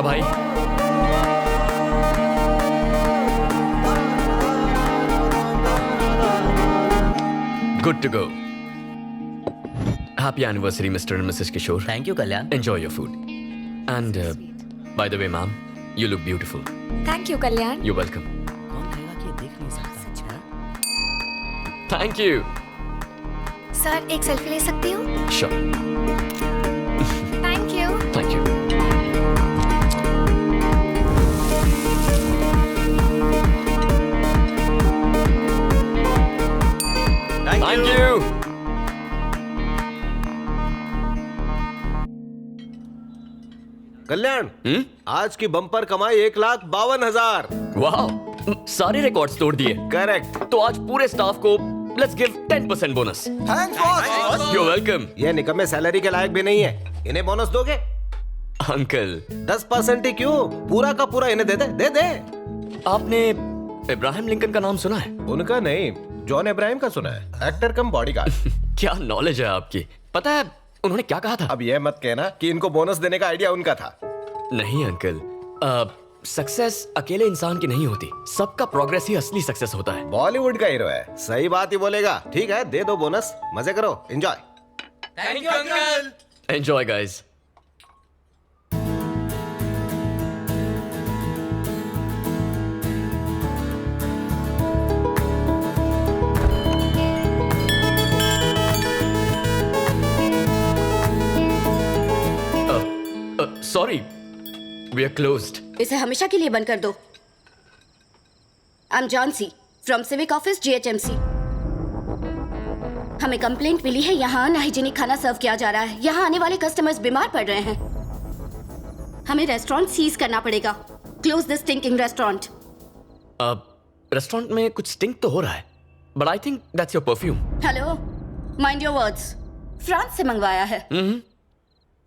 अच्छा भाई। Good to go. Happy anniversary mister and missus Kishore. Thank you Kalyan. Enjoy your food and by the way ma'am, you look beautiful. Thank you Kalyan. You welcome. कौन कहेगा कि ये देख नहीं सकता? Thank you. सर एक सेल्फी ले सकती हूँ? Sure. Thank you. Thank you. Thank you. Kalyan, आज की बम्पर कमाई 1,52,000। वाह, सारे रिकॉर्ड्स तोड़ दिए। करेक्ट। तो आज पूरे स्टाफ को let's give 10% bonus. Thanks boss. You welcome. ये निकम्मे सैलरी के लायक भी नहीं है, इन्हें बोनस दोगे? अंकल 10% ही क्यों, पूरा का पूरा इन्हें दे दे। आपने इब्राहिम लिंकन का नाम सुना है? उनका नहीं, जॉन इब्राहिम का सुना है। एक्टर कम बॉडीगार्ड। क्या नॉलेज है आपकी। पता है उन्होंने क्या कहा था? अब ये मत कहना कि इनको बोनस देने का आइडिया उनका था। नहीं अंकल, सक्सेस अकेले इंसान की नहीं होती, सबका प्रोग्रेस ही असली सक्सेस होता है। बॉलीवुड का हीरो है, सही बात ही बोलेगा। ठीक है, दे दो बोनस, मजे करो, enjoy. Thank you uncle. Enjoy guys. Sorry, we are closed. इसे हमेशा के लिए बंद कर दो। I am Johnsy from civic office GHMC। हमें कंप्लेंट मिली है, यहाँ अनहाइजीनिक खाना सर्व किया जा रहा है। यहाँ आने वाले कस्टमर्स बीमार पड़ रहे हैं। हमें रेस्टोरेंट सीज करना पड़ेगा। Close this stinking restaurant. Restaurant में कुछ स्टिंक तो हो रहा है, but I think that's your perfume. Hello, mind your words. France से मंगवाया है।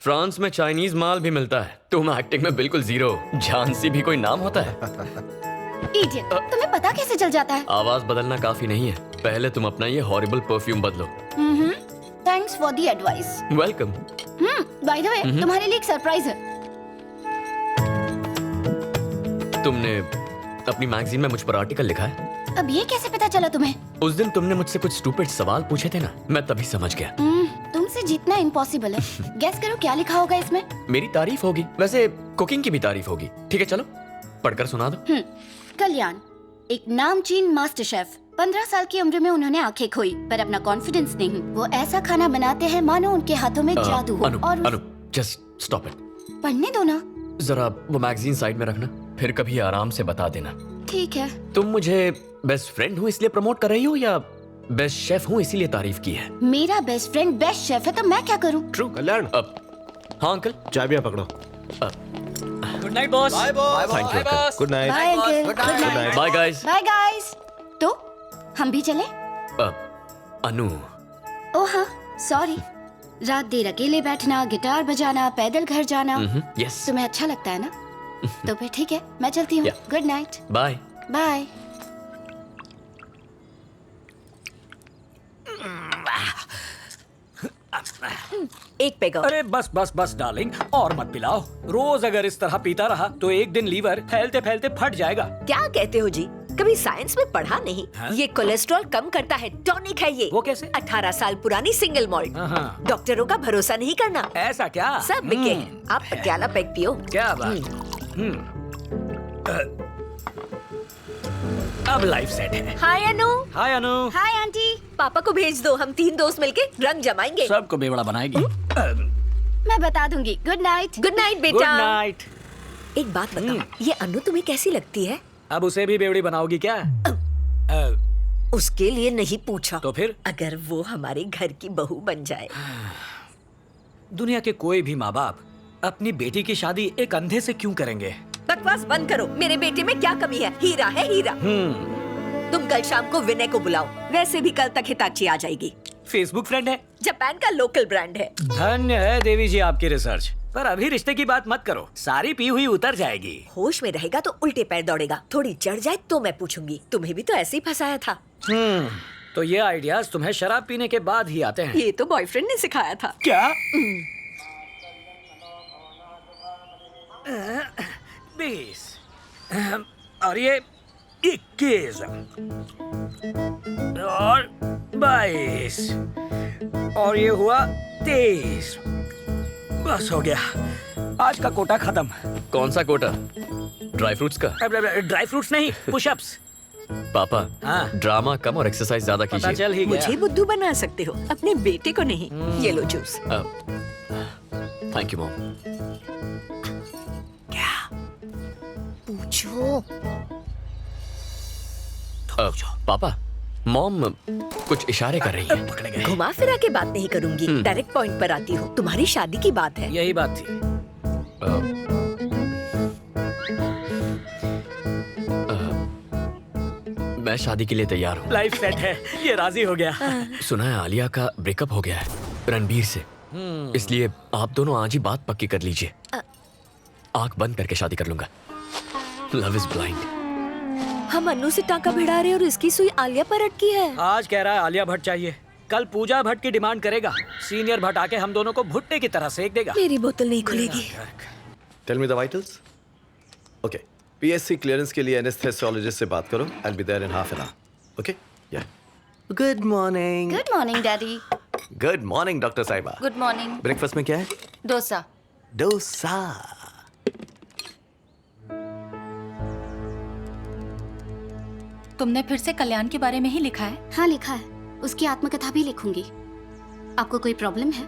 फ्रांस में चाइनीज माल भी मिलता है। तुम एक्टिंग में बिल्कुल जीरो। झांसी भी कोई नाम होता है? इडियट, तुम्हें पता कैसे चल जाता है? आवाज बदलना काफी नहीं है, पहले तुम अपना ये हॉरिबल परफ्यूम बदलो। Thanks for the advice. Welcome. Bye the वे, तुम्हारे लिए एक सरप्राइज है। तुमने अपनी मैगजीन में मुझ पर आर्टिकल लिखा है? अब ये कैसे पता चला तुम्हें? उस दिन तुमने मुझसे कुछ स्टूपिड सवाल पूछे थे ना, मैं तभी समझ गया। तुमसे जीतना इम्पॉसिबल है। गेस करो क्या लिखा होगा इसमें? मेरी तारीफ होगी, वैसे कुकिंग की भी तारीफ होगी। ठीक है चलो पढ़कर सुना दो। कल्याण, एक नामचीन मास्टर शेफ। 15 साल की उम्र में उन्होंने आंखें खोई, पर अपना कॉन्फिडेंस नहीं। वो ऐसा खाना बनाते हैं मानो उनके हाथों में जादू हो। अनु, जस्ट स्टॉप इट। पढ़ने दो ना। जरा वो मैगजीन साइड में रखना, फिर कभी आराम से बता देना। ठीक है। तुम मुझे बेस्ट फ्रेंड हूँ इसलिए प्रमोट कर रही हो या बेस्ट शेफ हूँ इसीलिए तारीफ की है? मेरा बेस्ट फ्रेंड बेस्ट शेफ है तो मैं क्या करूँ? ट्रू। कल्याण, हाँ अंकल, चाबियां पकड़ो। Good night boss. Bye boss. Thank you uncle. Good night. Bye uncle. Good night. Bye guys. Bye guys. तो हम भी चले? अनु, ओह हाँ, सॉरी। रात देर अकेले बैठना, गिटार बजाना, पैदल घर जाना, यस, तुम्हें अच्छा लगता है ना? तो फिर ठीक है, मैं चलती हूँ। Good night. बाय। बाय। एक पेग और। अरे बस बस बस डार्लिंग, और मत पिलाओ। रोज अगर इस तरह पीता रहा तो एक दिन लीवर फैलते फैलते फट जाएगा। क्या कहते हो जी, कभी साइंस में पढ़ा नहीं? ये कोलेस्ट्रॉल कम करता है, टॉनिक है ये। वो कैसे? 18 साल पुरानी सिंगल मॉल्ट। डॉक्टरों का भरोसा नहीं करना। ऐसा क्या? सब बिके हैं। आप पटियाला पेग पियो। क्या बात। अब लाइफ सेट है। Hi Anu. Hi Anu. Hi aunty. पापा को भेज दो, हम 3 दोस्त मिलके रंग जमाएंगे। सबको बेवड़ा बनाएगी। मैं बता दूंगी। Good night. Good night good बेटा। नाइट। एक बात बताओ, ये अनु तुम्हें कैसी लगती है? अब उसे भी बेवड़ी बनाओगी क्या? उसके लिए नहीं पूछा। तो फिर? अगर वो हमारे घर की बहू बन जाए। दुनिया के कोई भी माँ बाप अपनी बेटी की शादी एक अंधे से क्यों करेंगे? बकवास बंद करो। मेरे बेटे में क्या कमी है? हीरा है हीरा। तुम कल शाम को विनय को बुलाओ, वैसे भी कल तक हिताची आ जाएगी। फेसबुक फ्रेंड है, जापान का लोकल ब्रांड है। धन्य है देवी जी आपकी रिसर्च। पर अभी रिश्ते की बात मत करो, सारी पी हुई उतर जाएगी। होश में रहेगा तो उल्टे पैर दौड़ेगा, थोड़ी चढ़ जाए तो मैं पूछूंगी। तुम्हें भी तो ऐसे ही फंसाया था। तो ये आइडियाज तुम्हें शराब पीने के बाद ही आते हैं? ये तो बॉयफ्रेंड ने सिखाया था। क्या? 20 और ये 21 और 22 और ये हुआ 23। बस हो गया, आज का कोटा खत्म। कौन सा कोटा? ड्राई फ्रूट्स का? ड्राई फ्रूट्स नहीं, पुशअप्स। पापा, हाँ। ड्रामा कम और एक्सरसाइज ज्यादा पता कीजिए। चल ही गया। मुझे बुद्धू बना सकते हो, अपने बेटे को नहीं। ये लो जूस। Thank you mom. पूछो। पापा, मॉम कुछ इशारे कर रही है। पकड़े गए। घुमा फिरा के बात नहीं करूंगी, डायरेक्ट पॉइंट पर आती हूँ। तुम्हारी शादी की बात है। यही बात थी। मैं शादी के लिए तैयार हूँ। लाइफ सेट है, ये राजी हो गया। सुना है आलिया का ब्रेकअप हो गया है रणबीर से, इसलिए आप दोनों आज ही बात पक्की कर लीजिए। आंख बंद करके शादी कर लूंगा। Love is blind. हम अन्नू से टांका भिड़ा रहे और इसकी सुई आलिया पर अटकी है। आज कह रहा है आलिया भट्ट चाहिए, कल पूजा भट्ट की डिमांड करेगा। सीनियर भट्ट आके हम दोनों को भुट्टे की तरह सेक देगा। मेरी बोतल नहीं खुलेगी। Tell me the vitals. Okay, PSC clearance के लिए एनेस्थेसियोलॉजिस्ट से बात करो। I will be there in half an hour. Okay? Yeah. Good morning. Good morning daddy. Good morning doctor साहिबा। Good morning. ब्रेकफास्ट में क्या है? डोसा। डोसा। तुमने फिर से कल्याण के बारे में ही लिखा है? हाँ लिखा है, उसकी आत्मकथा भी लिखूंगी। आपको कोई प्रॉब्लम है?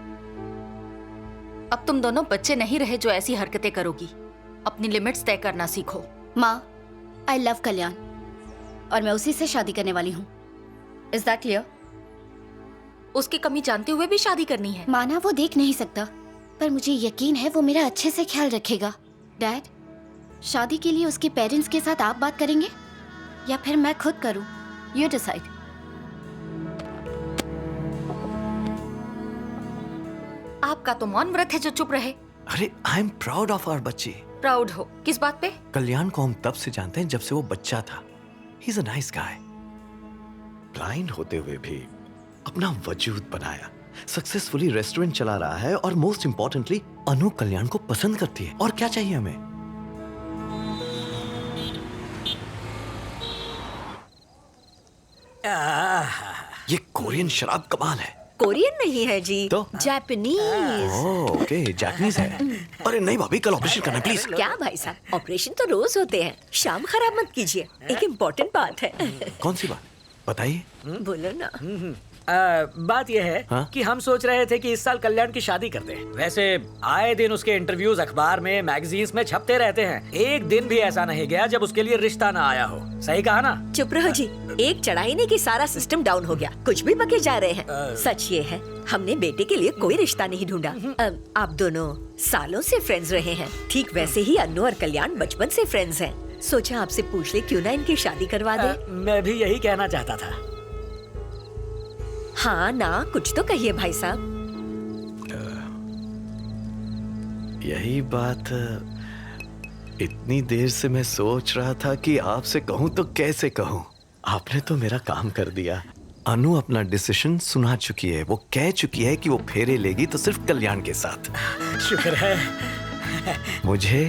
अब तुम दोनों बच्चे नहीं रहे जो ऐसी हरकतें करोगी। अपनी लिमिट्स तय करना सीखो। माँ, आई लव कल्याण और मैं उसी से शादी करने वाली हूँ। Is that clear? उसकी कमी जानते हुए भी शादी करनी है? माना वो देख नहीं सकता, पर मुझे यकीन है वो मेरा अच्छे से ख्याल रखेगा। डैड, शादी के लिए उसके पेरेंट्स के साथ आप बात करेंगे या फिर मैं खुद करूं? You decide. आपका तो मौन व्रत है जो चुप रहे। अरे I am proud of our बच्ची। प्राउड हो किस बात पे? कल्याण को हम तब से जानते हैं जब से वो बच्चा था। He is a nice guy. Blind होते हुए भी अपना वजूद बनाया, सक्सेसफुली रेस्टोरेंट चला रहा है और मोस्ट इंपॉर्टेंटली अनु कल्याण को पसंद करती है। और क्या चाहिए हमें? ये कोरियन शराब कमाल है। कोरियन नहीं है जी, तो? जापानीज। ओके, जापानीज है। अरे नहीं भाभी, कल ऑपरेशन करना प्लीज। क्या भाई साहब, ऑपरेशन तो रोज होते हैं, शाम खराब मत कीजिए। एक इम्पोर्टेंट बात है। कौन सी बात बताइए? बोलो ना। बात यह है हाँ? कि हम सोच रहे थे कि इस साल कल्याण की शादी करते हैं। वैसे आए दिन उसके इंटरव्यूज अखबार में, मैगजीन्स में छपते रहते हैं। एक दिन भी ऐसा नहीं गया जब उसके लिए रिश्ता ना आया हो। सही कहा ना? चुप रहो जी, एक चढ़ाई नहीं कि सारा सिस्टम डाउन हो गया। कुछ भी बके जा रहे हैं। सच ये है, हमने बेटे के लिए कोई रिश्ता नहीं ढूंढा। आप दोनों सालों से फ्रेंड्स रहे हैं, ठीक वैसे ही अन्नू और कल्याण बचपन से फ्रेंड्स हैं। सोचा आपसे पूछ ले क्यों ना इनकी शादी करवा दे। मैं भी यही कहना चाहता था। हाँ ना, कुछ तो कहिए भाई साहब। यही बात इतनी देर से मैं सोच रहा था कि आपसे कहूं तो कैसे कहूं। आपने तो मेरा काम कर दिया। अनु अपना डिसीजन सुना चुकी है। वो कह चुकी है कि वो फेरे लेगी तो सिर्फ कल्याण के साथ। शुक्र है। मुझे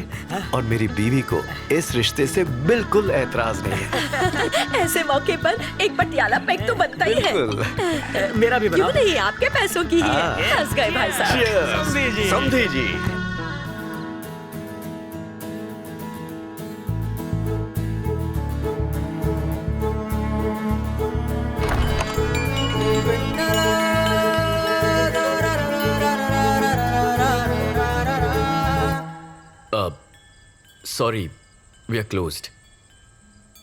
और मेरी बीवी को इस रिश्ते से बिल्कुल ऐतराज नहीं है। ऐसे मौके पर एक पटियाला पैक तो बनता ही है। बिल्कुल। मेरा भी क्यों बनाओ। नहीं, आपके पैसों की ही है। हंस गए भाई साहब। Cheers! समधी जी। Sorry, we are closed.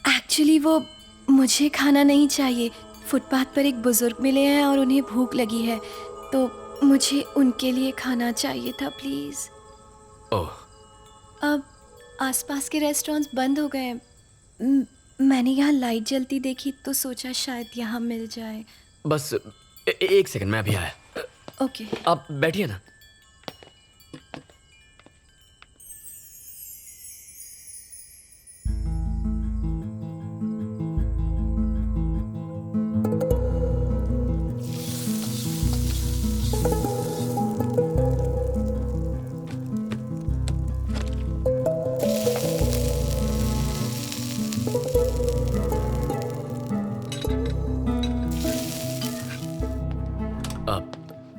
Actually वो मुझे खाना नहीं चाहिए। फुटपाथ पर एक बुजुर्ग मिले हैं और उन्हें भूख लगी है, तो मुझे उनके लिए खाना चाहिए था प्लीज़। ओह, अब आसपास के रेस्टोरेंट्स बंद हो गए हैं। मैंने यहाँ लाइट जलती देखी तो सोचा शायद यहाँ मिल जाए। बस एक सेकंड, मैं अभी आया। ओके। आप बैठिए ना।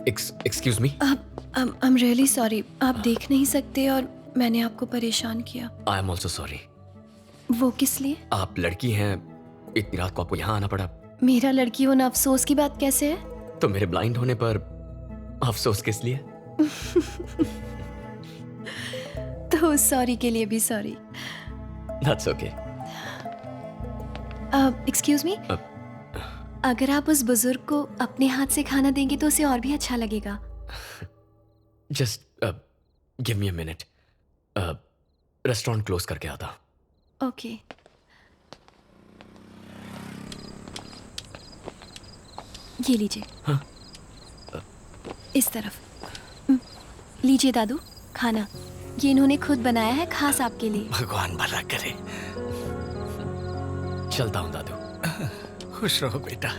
Excuse me. I am really sorry, आप देख नहीं सकते और मैंने आपको परेशान किया। I am also sorry. वो किस लिए? आप लड़की हैं, इतनी रात को आपको यहाँ आना पड़ा। मेरा लड़की होना अफसोस की बात कैसे है? तो मेरे ब्लाइंड होने पर अफसोस किस लिए? तो सॉरी के लिए भी sorry. That's okay. Excuse me, अगर आप उस बुजुर्ग को अपने हाथ से खाना देंगे तो उसे और भी अच्छा लगेगा। Just give me a minute. Restaurant close करके आता। ओके। ये लीजिए। हाँ? इस तरफ। लीजिए दादू, खाना ये इन्होंने खुद बनाया है, खास आपके लिए। भगवान भला करे। चलता हूँ दादू। खुश रहो बेटा।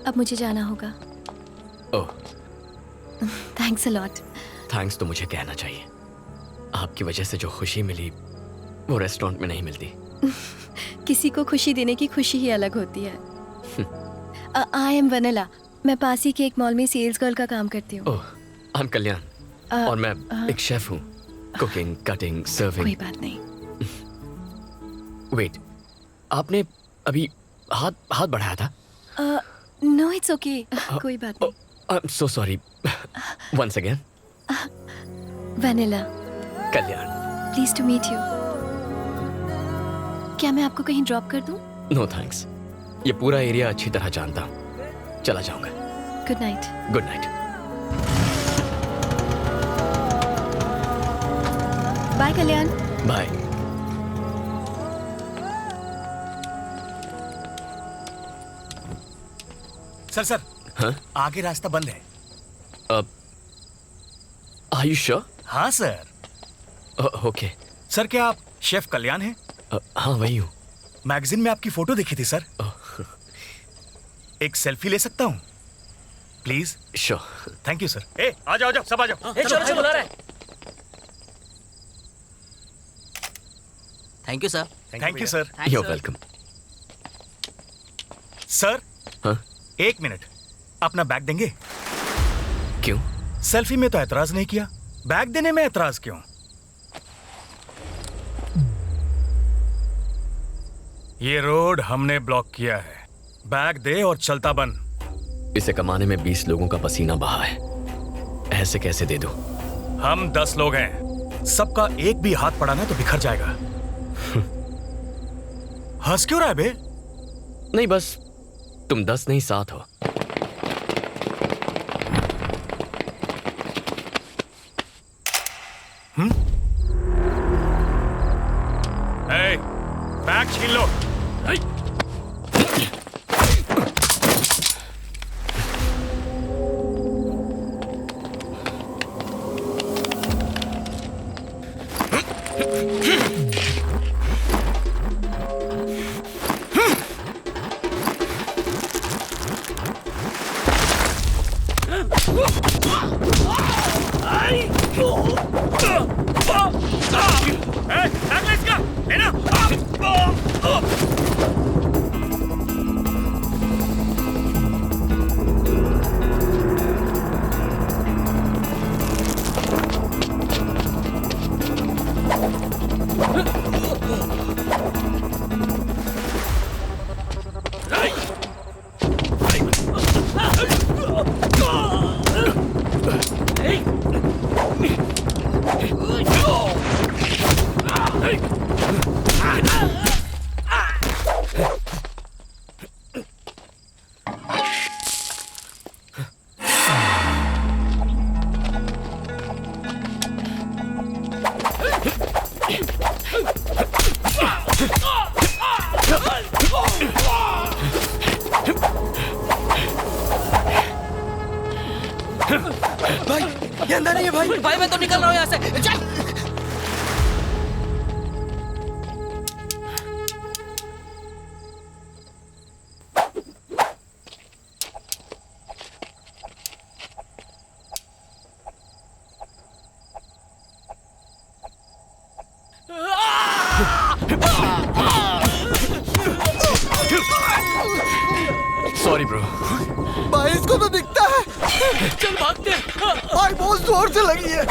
अब मुझे जाना होगा। ओह, थैंक्स अ लॉट। थैंक्स तो मुझे कहना चाहिए। आपकी वजह से जो खुशी मिली वो रेस्टोरेंट में नहीं मिलती। किसी को खुशी देने की खुशी ही अलग होती है। आई एम वनीला, मैं पास ही के एक मॉल में सेल्स गर्ल का काम करती हूँ। ओह, आई एम कल्याण और मैं एक शेफ हूँ। Cooking, cutting, serving. कोई बात नहीं। वेट, आपने अभी हाथ बढ़ाया था? नो इट्स ओके, कोई बात नहीं। I am so sorry. Once again. Vennela, Kalyan. Please to meet you. क्या मैं आपको कहीं ड्रॉप कर दूं? नो थैंक्स, ये पूरा एरिया अच्छी तरह जानता हूँ। चला जाऊंगा। Good night. Good night. Bye Kalyan. Bye. Sir हाँ? आगे रास्ता बंद है। Are you sure? हाँ सर। ओके। सर क्या आप शेफ कल्याण हैं? हाँ वही हूँ। मैगजीन में आपकी फोटो देखी थी सर। एक सेल्फी ले सकता हूँ please? Sure. Thank you sir. ए आ जाओ सब आ जाओ। चलो बुला रहे। Thank you sir. Thank you sir. You are welcome. Sir हाँ? एक मिनट, अपना बैग देंगे? क्यों? सेल्फी में तो एतराज नहीं किया, बैग देने में एतराज क्यों? ये रोड हमने ब्लॉक किया है, बैग दे और चलता बन। इसे कमाने में 20 लोगों का पसीना बहा है, ऐसे कैसे दे दूं? हम 10 लोग हैं, सबका एक भी हाथ पड़ा ना तो बिखर जाएगा। हंस क्यों रहा है बे? नहीं बस तुम 10 नहीं 7 हो। बैग छीन लो। भाई ये अंदर नहीं है भाई। भाई मैं तो निकल रहा हूँ यहाँ से। चल। Sorry bro. भाई इसको तो दिखता है। चल भागते हैं। भाई बहुत जोर से लगी है।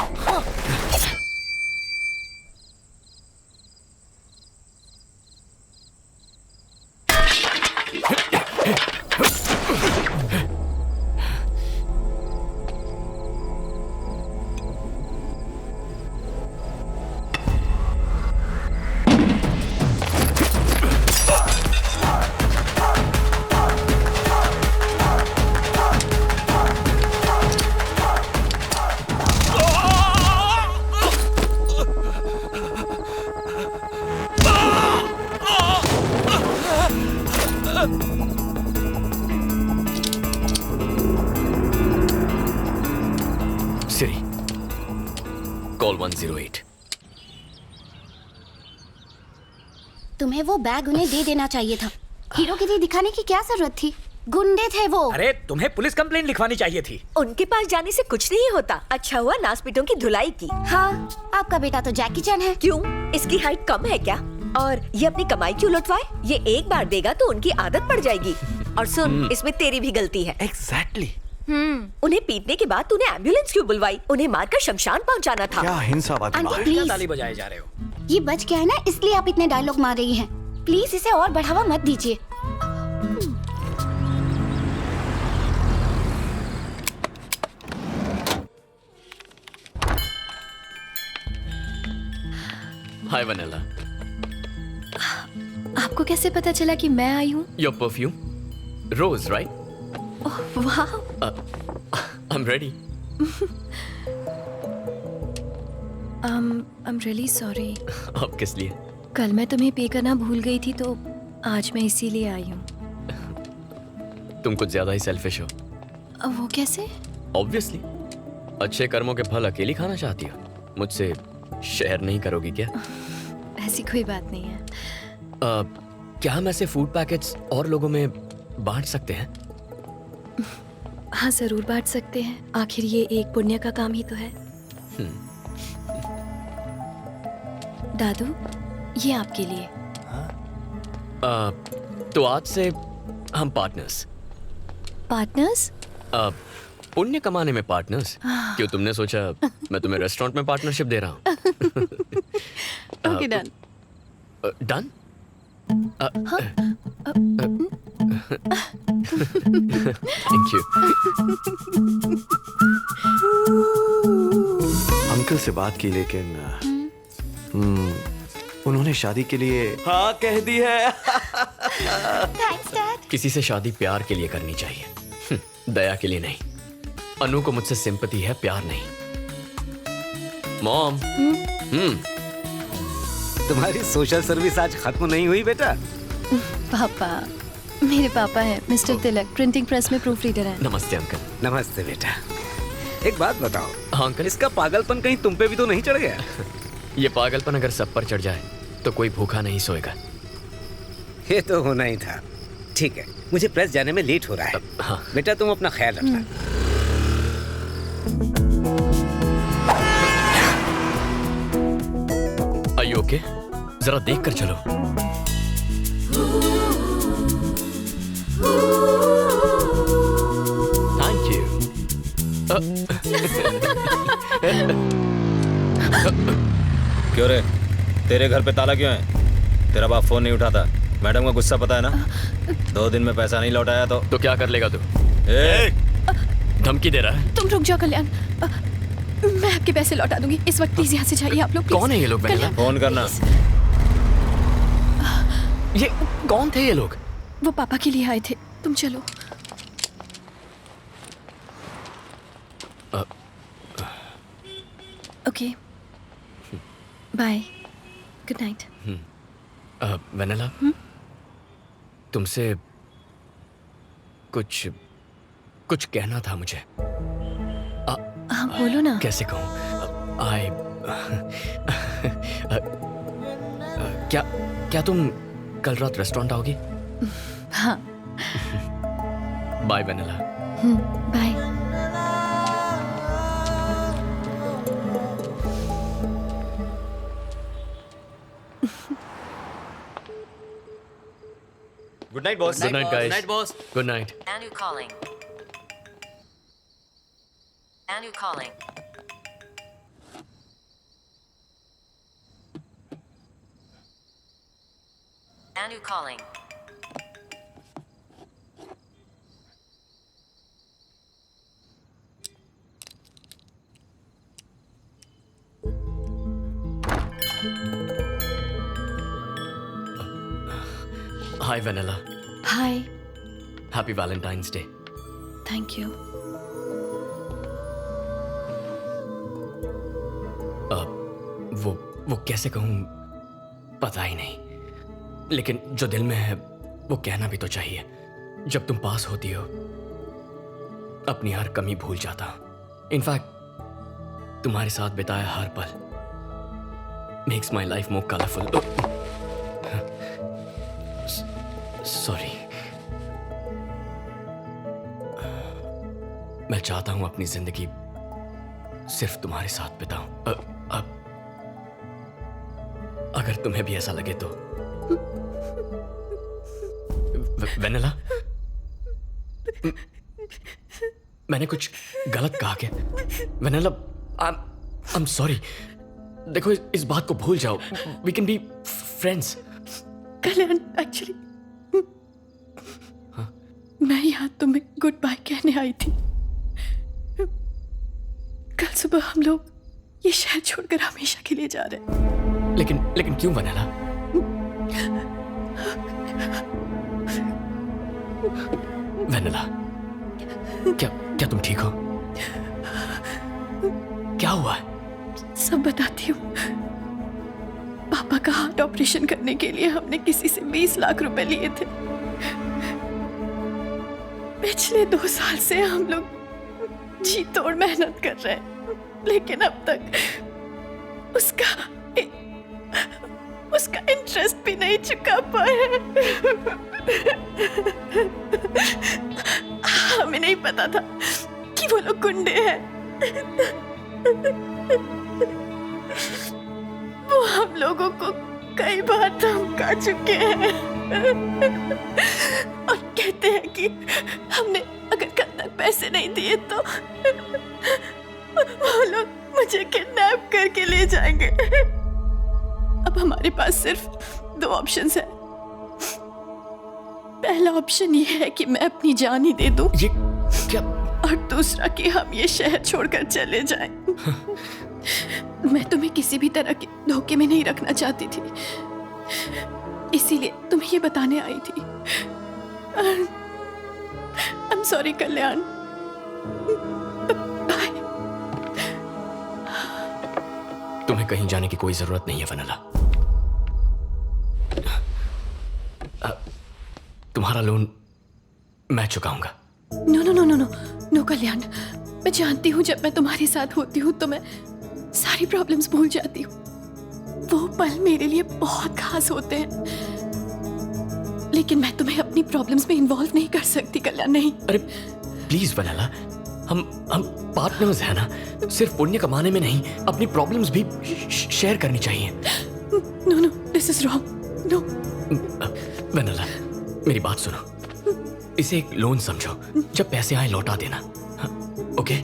सिरी, कॉल 108। तुम्हें वो बैग उन्हें दे देना चाहिए था। हीरोगिरी दिखाने की क्या जरूरत थी? गुंडे थे वो। अरे तुम्हें पुलिस कंप्लेंट लिखवानी चाहिए थी। उनके पास जाने से कुछ नहीं होता। अच्छा हुआ नासपीटों की धुलाई की। हाँ, आपका बेटा तो जैकी चैन है। क्यों? इसकी हाइट कम है क्या? और ये अपनी कमाई क्यों लुटवाए? ये एक बार देगा तो उनकी आदत पड़ जाएगी। और सुन, इसमें तेरी भी गलती है। एग्जैक्टली। उन्हें पीटने के बाद तूने एम्बुलेंस क्यों बुलवाई? उन्हें मारकर शमशान पहुंचाना था। क्या हिंसावादी आंटी बात। क्या प्लीज, ताली बजाए जा रहे हो? ये बच गया है ना, इसलिए आप इतने डायलॉग मार रही हैं। प्लीज इसे और बढ़ावा मत दीजिए। हाय वनीला। आपको कैसे पता चला कि मैं आई हूँ? Your perfume, rose, right? Oh वाह, I am ready. I am really sorry. अब किस लिए? कल मैं तुम्हें पे करना भूल गई थी, तो आज मैं इसीलिए आई हूँ। तुम कुछ ज्यादा ही सेल्फिश हो। वो कैसे? ऑब्वियसली, अच्छे कर्मों के फल अकेली खाना चाहती हो। मुझसे शेयर नहीं करोगी क्या? ऐसी कोई बात नहीं है। क्या हम ऐसे फूड पैकेट्स और लोगों में बांट सकते हैं? हाँ, जरूर बांट सकते हैं। आखिर ये एक पुण्य का काम ही तो है। दादू, ये आपके लिए। तो आज से हम पार्टनर्स। पार्टनर्स? पुण्य कमाने में पार्टनर्स। क्यों, तुमने सोचा मैं तुम्हें रेस्टोरेंट में पार्टनरशिप दे रहा हूँ? Okay, done. Done? Thank you. Uncle से बात की, लेकिन उन्होंने शादी के लिए हाँ कह दी है। Thanks dad. किसी से शादी प्यार के लिए करनी चाहिए, दया के लिए नहीं। अनु को मुझसे सिंपैथी है, प्यार नहीं। मॉम। तुम्हारी सोशल सर्विस आज खत्म नहीं हुई बेटा? पापा, मेरे पापा हैं मिस्टर तिलक, प्रिंटिंग प्रेस में प्रूफ रीडर हैं। नमस्ते अंकल। नमस्ते बेटा। एक बात बताओ, हाँ अंकल। इसका पागलपन कहीं तुम पे भी तो नहीं चढ़ गया? ये पागलपन अगर सब पर चढ़ जाए तो कोई भूखा नहीं सोएगा। ये तो होना ही था। ठीक है, मुझे प्रेस जाने में लेट हो रहा है। हाँ। बेटा तुम अपना ख्याल रखना। Are you okay? जरा देख कर चलो। Thank you. क्यों रे, तेरे घर पे ताला क्यों है? तेरा बाप फोन नहीं उठाता। मैडम का गुस्सा पता है ना? 2 दिन में पैसा नहीं लौटाया तो क्या कर लेगा तू? धमकी दे रहा है? तुम रुक जाओ कल्याण, मैं आपके पैसे लौटा दूंगी। इस वक्त प्लीज यहाँ से जाइए आप लोग। कौन है ये लोग? फोन करना। ये कौन थे ये लोग? वो पापा के लिए आए थे। तुम चलो। Okay, bye, good night. Vennela, तुमसे कुछ कहना था मुझे। हाँ बोलो ना। कैसे कहूँ? क्या तुम कल रात रेस्टोरेंट आओगी? हाँ। Bye Vennela. Bye. Good night boss. Good night guys. Night, boss. Good night. Anu calling. Anu calling. Anu calling. Hi Vennela, hi, happy valentine's day. Thank you. वो कैसे कहूँ पता ही नहीं, लेकिन जो दिल में है वो कहना भी तो चाहिए। जब तुम पास होती हो अपनी हर कमी भूल जाता हूँ। इनफैक्ट तुम्हारे साथ बिताया हर पल makes my life more colourful. Sorry, मैं चाहता हूं अपनी जिंदगी सिर्फ तुम्हारे साथ बिताऊं। अब अगर तुम्हें भी ऐसा लगे तो। वेनेला, मैंने कुछ गलत कहा क्या? Vennela, I am sorry. देखो, इस बात को भूल जाओ। We can be friends. Kalyan, actually मैं यहाँ तुम्हें गुड बाय कहने आई थी। कल सुबह हम लोग ये शहर छोड़कर हमेशा के लिए जा रहे हैं। लेकिन क्यों वेनेला? वेनेला, क्या तुम ठीक हो? क्या हुआ है? सब बताती हूँ। पापा का हार्ट ऑपरेशन करने के लिए हमने किसी से 20 लाख रुपए लिए थे। पिछले 2 साल से हम लोग जी तोड़ मेहनत कर रहे हैं, लेकिन अब तक उसका इंटरेस्ट भी नहीं चुका पाए। हमें नहीं पता था कि वो लोग गुंडे हैं। वो हम लोगों को कई बार धमका चुके हैं और कहते हैं कि हमने अगर कल तक पैसे नहीं दिए तो वो लोग मुझे किडनैप करके ले जाएंगे। अब हमारे पास सिर्फ 2 ऑप्शंस हैं। पहला ऑप्शन ये है कि मैं अपनी जान ही दे दूं, ये क्या? और दूसरा कि हम ये शहर छोड़कर चले जाएं। मैं तुम्हें किसी भी तरह के धोखे में नहीं रखना चाहती थी, इसीलिए तुम्हें ये बताने आई थी। I am sorry Kalyan. Bye. तुम्हें कहीं जाने की कोई जरूरत नहीं है वेनेला। तुम्हारा लोन मैं चुकाऊंगा। No no no no no no Kalyan, मैं जानती हूँ जब मैं तुम्हारे साथ होती हूँ तो मैं सारी प्रॉब्लम्स भूल जाती हूँ। वो पल मेरे लिए बहुत खास होते हैं, लेकिन मैं तुम्हें अपनी प्रॉब्लम्स में इन्वॉल्व नहीं कर सकती कल्याण। नहीं। अरे प्लीज वेनेला, हम पार्टनर्स हैं ना। सिर्फ पुण्य कमाने में नहीं, अपनी प्रॉब्लम्स भी शेयर करनी चाहिए। No no, this is wrong. No Vennela, मेरी बात सुनो। इसे एक लोन समझो, जब पैसे आए लौटा देना। ओके?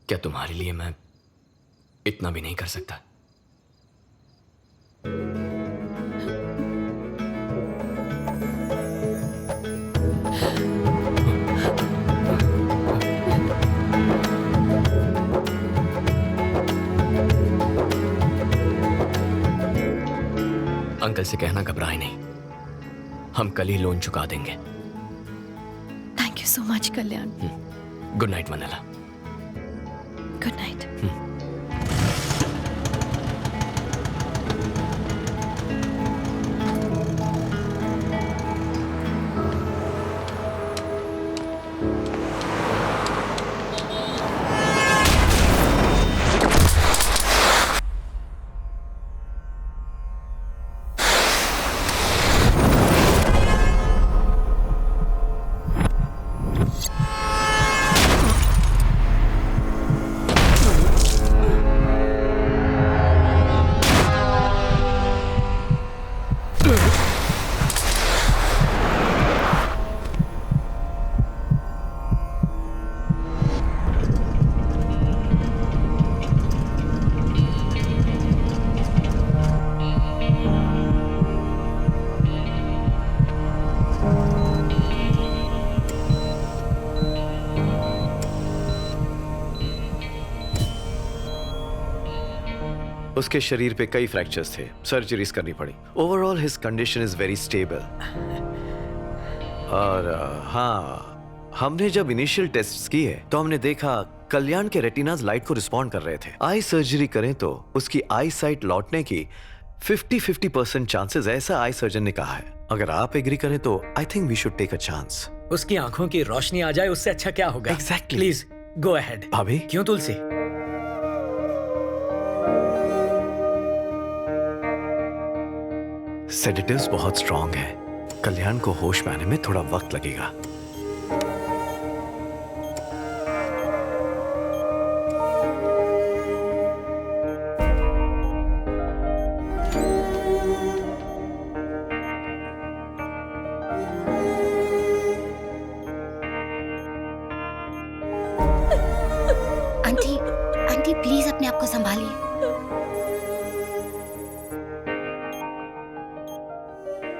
क्या तुम्हारे लिए मैं इतना भी नहीं कर सकता? अंकल से कहना घबराए नहीं, हम कल ही लोन चुका देंगे। Thank you so much Kalyan. Good night Vennela. Good night. उसके शरीर पे कई फ्रैक्चर्स थे, सर्जरीज करनी पड़ी। Overall his condition is very stable. और हाँ, हमने जब इनिशियल टेस्ट्स किए तो हमने देखा कल्याण के रेटिनाज लाइट को रिस्पॉन्ड कर रहे थे। आई सर्जरी करें तो उसकी आई साइट लौटने की 50-50% चांसेस, ऐसा आई सर्जन ने कहा है। अगर आप एग्री करें तो I think we should take a chance. उसकी आंखों की रोशनी आ जाए उससे अच्छा क्या होगा? Exactly. Please go ahead. भाभी, क्यों तुलसी? सेडेटिव्स बहुत स्ट्रॉन्ग है, कल्याण को होश में आने में थोड़ा वक्त लगेगा। आंटी, आंटी प्लीज अपने आप को संभालिए।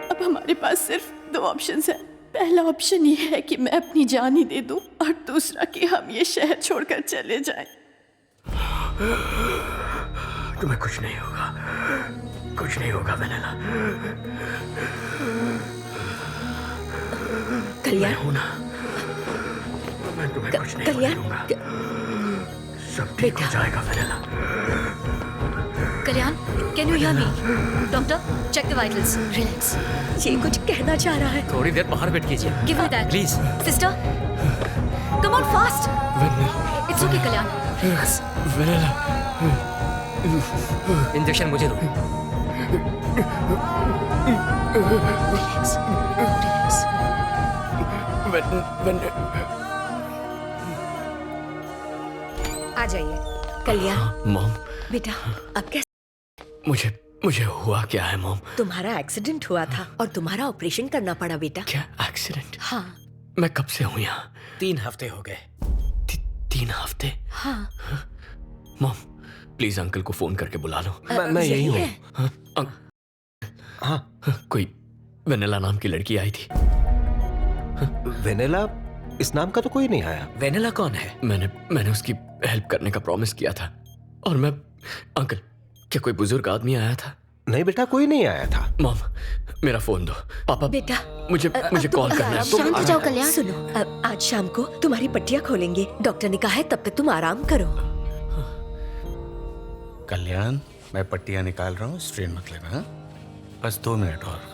अब हमारे पास सिर्फ 2 ऑप्शंस हैं। पहला ऑप्शन ये है कि मैं अपनी जान ही दे दूं, और दूसरा कि हम ये शहर छोड़कर चले जाएं। तुम्हें कुछ नहीं होगा, कुछ नहीं होगा वेनेला। कल्याण मैं हूं ना, मैं तुम्हें कुछ नहीं कल्याण करूंगा। सब ठीक हो जाएगा Vennela. Kalyan, can you hear me? Doctor, check the vitals. Relax. ये कुछ कहना चाह रहा है। थोड़ी देर बाहर वेट कीजिए। Give me that please. Sister, come on fast. It's okay Kalyan. Vennela, injection मुझे दो। Relax, relax. आ जाइए। कल्याण मॉम, बेटा, अब कैसे? मुझे हुआ क्या है मॉम? तुम्हारा एक्सीडेंट हुआ था और तुम्हारा ऑपरेशन करना पड़ा बेटा। क्या एक्सीडेंट? हाँ। मैं कब से हूँ यहाँ? 3 हफ्ते हो गए। 3 हफ्ते? हाँ। मॉम, प्लीज अंकल को फोन करके बुला लो। मैं यही हूँ। हाँ, कोई वेनेला नाम की लड़की आई थी। वेनेला? इस नाम का तो कोई नहीं आया। वेनेला कौन है? मैंने उसकी हेल्प करने का प्रॉमिस किया था। और मैं अंकल, क्या कोई बुजुर्ग आदमी आया था? नहीं बेटा, कोई नहीं आया था। मॉम, मेरा फोन दो। पापा, बेटा, मुझे कॉल करना है। शांत हो जाओ कल्याण। सुनो, आज शाम को तुम्हारी पट्टियां खोलेंगे। डॉक्टर ने कहा है तब तक तुम आराम करो। कल्याण, मैं पट्टियां निकाल रहा हूँ, स्ट्रेन मत लेना। हाँ? बस 2 मिनट और।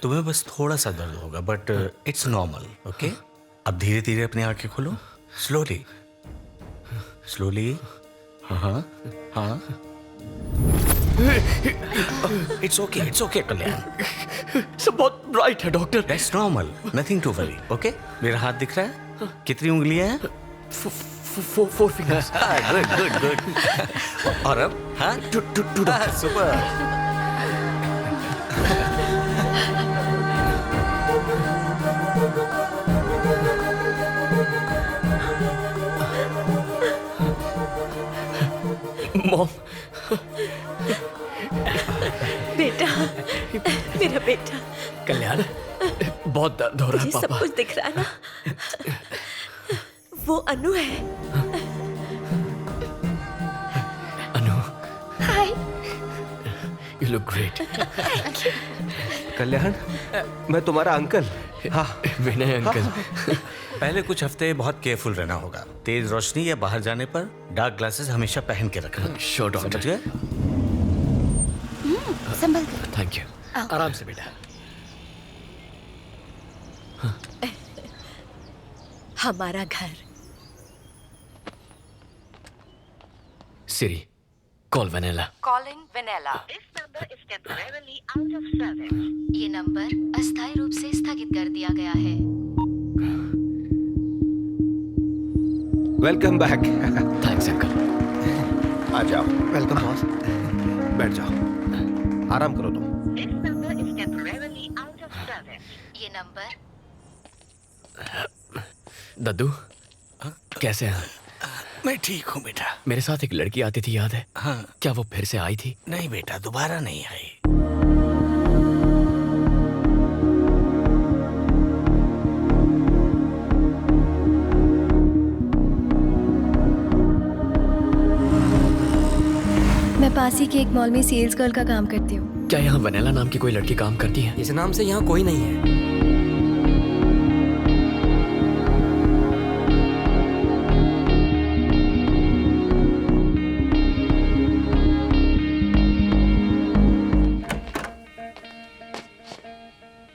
तुम्हें बस थोड़ा सा दर्द होगा, बट इट्स नॉर्मल। ओके, अब धीरे धीरे अपनी आंखें खोलो। Slowly slowly. हाँ हाँ, इट्स ओके कल्याण। सब बहुत ब्राइट है doctor. That's normal, nothing to worry. Okay, मेरा हाथ दिख रहा है? कितनी उंगलियां हैं? 4 फिंगर्स। Good good good. और अब? हाँ, सुपर। मॉम, बेटा, मेरा बेटा। कल्याण, बहुत दर्द हो रहा है मुझे सब पापा। कुछ दिख रहा है ना? वो अनु है। Anu, hi. You look great. Kalyan, मैं तुम्हारा अंकल। हाँ, विनय अंकल। पहले कुछ हफ्ते बहुत केयरफुल रहना होगा। तेज रोशनी या बाहर जाने पर डार्क ग्लासेस हमेशा पहन के रखना। Sure doctor. समझ गए? संभल कर। Thank you. आराम से बेटा। हमारा घर। Siri, call Vennela. Calling Vanilla. This number is temporarily out of service. ये नंबर अस्थायी रूप से स्थगित कर दिया गया है। Welcome back. Thanks uncle. आ जाओ। Welcome boss. बैठ जाओ, आराम करो तुम। This number is temporarily out of service. ये नंबर। दद्दू, कैसे हैं? मैं ठीक हूँ बेटा। मेरे साथ एक लड़की आती थी, याद है? हाँ। क्या वो फिर से आई थी? नहीं बेटा, दोबारा नहीं आई। मैं पास ही के एक मॉल में सेल्स गर्ल का काम करती हूँ। क्या यहाँ वनेला नाम की कोई लड़की काम करती है? इस नाम से यहाँ कोई नहीं है।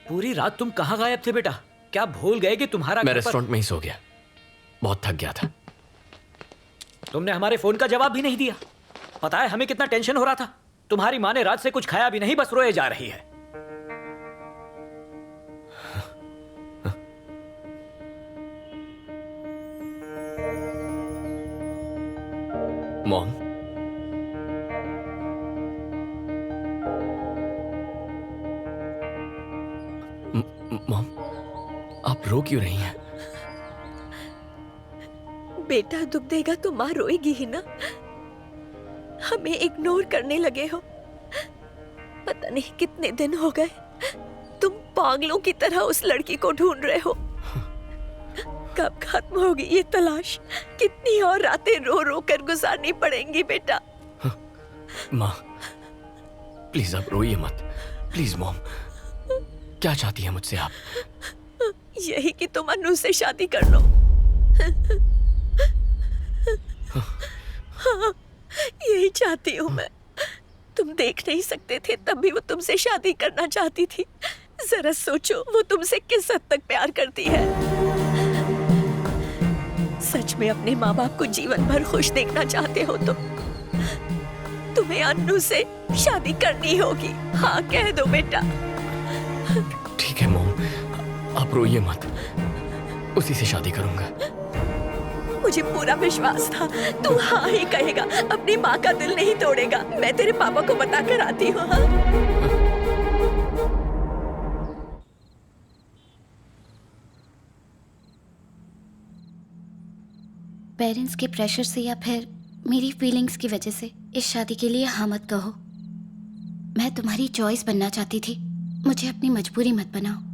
पूरी रात तुम कहाँ गायब थे बेटा? क्या भूल गए कि तुम्हारा मैं रेस्टोरेंट में ही सो गया, बहुत थक गया था। तुमने हमारे फोन का जवाब भी नहीं दिया। पता है हमें कितना टेंशन हो रहा था। तुम्हारी माँ ने रात से कुछ खाया भी नहीं, बस रोए जा रही है। मॉम, मॉम, आप रो क्यों रही हैं? बेटा दुख देगा तो माँ रोएगी ही ना। हमें इग्नोर करने लगे हो। पता नहीं कितने दिन हो गए तुम पागलों की तरह उस लड़की को ढूंढ रहे हो। कब खत्म होगी ये तलाश? कितनी और रातें रो रो कर गुजारनी पड़ेंगी बेटा? माँ प्लीज आप रोइए मत, प्लीज। मॉम क्या चाहती है मुझसे आप? यही कि तुम अनु से शादी कर लो। हाँ, यही चाहती हूँ मैं। तुम देख नहीं सकते थे तब भी वो तुमसे शादी करना चाहती थी। जरा सोचो वो तुमसे किस हद तक प्यार करती है। सच में अपने माँ बाप को जीवन भर खुश देखना चाहते हो तो तुम्हें अन्नू से शादी करनी होगी। हाँ कह दो बेटा। ठीक है मॉम, आप रोइए मत, उसी से शादी करूंगा। मुझे पूरा विश्वास था तू हाँ ही कहेगा, अपनी माँ का दिल नहीं तोड़ेगा। मैं तेरे पापा को बता कर आती हूँ। हाँ? पेरेंट्स के प्रेशर से या फिर मेरी फीलिंग्स की वजह से इस शादी के लिए हाँ मत कहो। मैं तुम्हारी चॉइस बनना चाहती थी, मुझे अपनी मजबूरी मत बनाओ।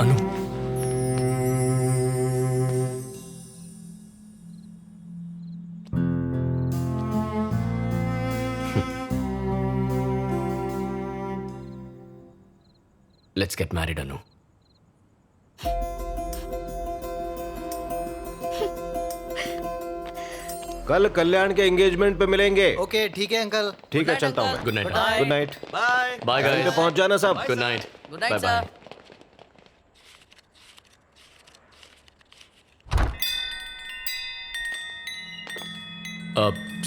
अनु, लेट्स गेट मैरिड अनु। कल कल्याण के एंगेजमेंट पे मिलेंगे। ओके ठीक है अंकल। ठीक है, चलता हूँ मैं। Good night. Good night. Bye bye time guys, पे पहुंच जाना सब। Good night. Good night bye bye. Sir.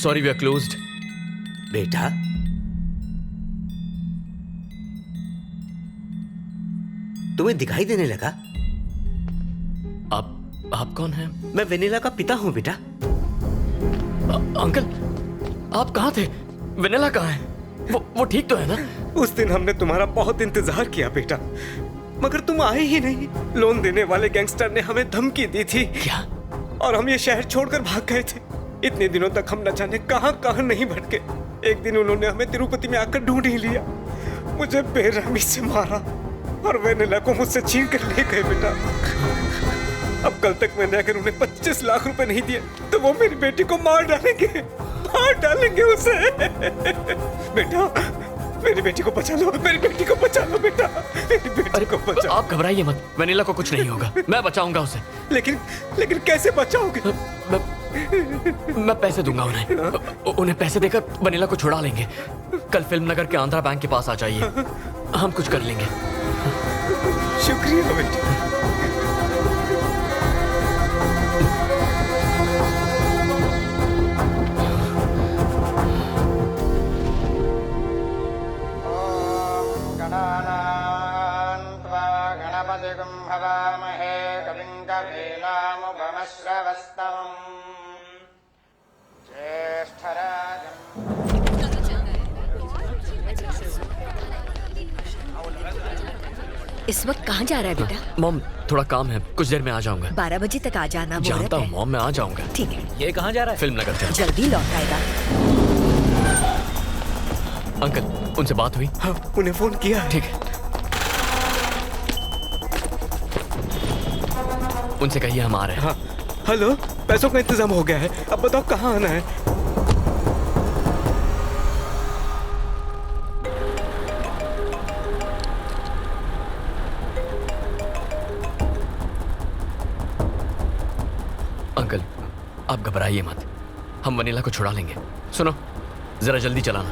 Sorry we are closed. बेटा तुम्हें दिखाई देने लगा? आप कौन हैं? मैं वेनिला का पिता हूँ बेटा। अंकल आप कहाँ थे? वेनिला कहाँ है? वो ठीक तो है ना? उस दिन हमने तुम्हारा बहुत इंतजार किया बेटा, मगर तुम आए ही नहीं। लोन देने वाले गैंगस्टर ने हमें धमकी दी थी। क्या? और हम ये शहर छोड़कर भाग गए थे। इतने दिनों तक हम न जाने कहां कहां नहीं भटके। एक दिन उन्होंने हमें तिरुपति में आकर ढूंढ ही लिया, मुझे बेरहमी से मारा और वेनिला को मुझसे छीन कर ले गए बेटा। अब कल तक मैंने अगर उन्हें 25 लाख रुपए नहीं दिए तो वो मेरी बेटी को मार डालेंगे उसे। बेटा मेरी बेटी को बचा लो, मेरी बेटी को बचा लो बेटा, मेरी बेटी को बचा। आप घबराइए मत, वेनिला को कुछ नहीं होगा, मैं बचाऊंगा उसे। लेकिन कैसे बचाओगे? मैं पैसे दूंगा उन्हें पैसे देकर वेनिला को छुड़ा लेंगे। कल फिल्म नगर के आंध्रा बैंक के पास आ जाइए, हम कुछ कर लेंगे। शुक्रिया बेटा। हवामहे कविं कवीनामुपमश्रवस्तमम् ज्येष्ठराजम्। इस वक्त कहाँ जा रहा है बेटा? मॉम थोड़ा काम है, कुछ देर में आ जाऊंगा। 12 बजे तक आ जाना। जानता हूँ मॉम, मैं आ जाऊंगा। ठीक है। ये कहाँ जा रहा है? फिल्म नगर जल्दी लौट आएगा। अंकल उनसे बात हुई? हाँ, उन्हें फोन किया। ठीक है। उनसे कहिए हम आ रहे हैं। हाँ हेलो, पैसों का इंतजाम हो गया है, अब बताओ कहाँ आना है? अंकल आप घबराइए मत, हम वनीला को छुड़ा लेंगे। सुनो जरा जल्दी चलाना।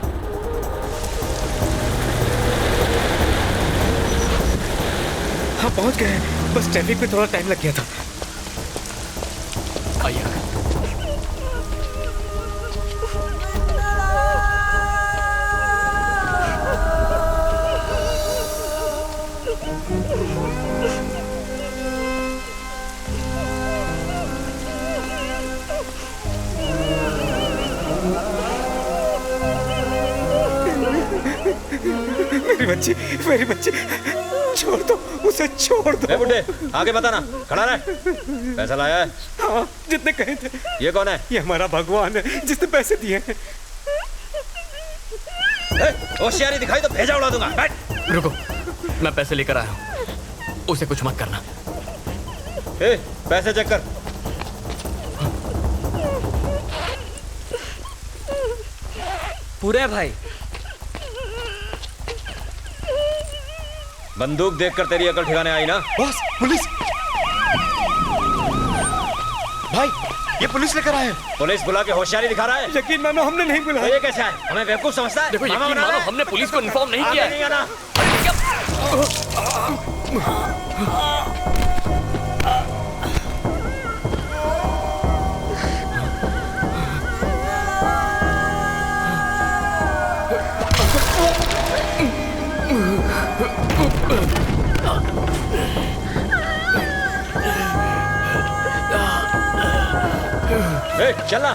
हाँ पहुंच गए, बस ट्रैफिक में थोड़ा टाइम लग गया था। आइए मेरी बच्ची छोड़ दो उसे, छोड़ दो। बुड्ढे आगे बताना, खड़ा रहे। पैसा लाया है? हाँ जितने कहे थे। ये कौन है? ये हमारा भगवान है जिसने पैसे दिए हैं। होशियारी दिखाई तो भेजा उड़ा दूंगा। बैठ। रुको, मैं पैसे लेकर आया हूँ, उसे कुछ मत करना। पैसे चेक कर। पूरे भाई, बंदूक देखकर तेरी अकल ठिकाने आई ना? Boss police! भाई ये पुलिस लेकर आए हैं। पुलिस बुला के होशियारी दिखा रहा है? यकीन मानो हमने नहीं बुलाया। तो ये कैसे है? हमें बेवकूफ समझता है? देखो यकीन मानो हमने पुलिस को इन्फॉर्म नहीं किया है। नहीं आना। चलना।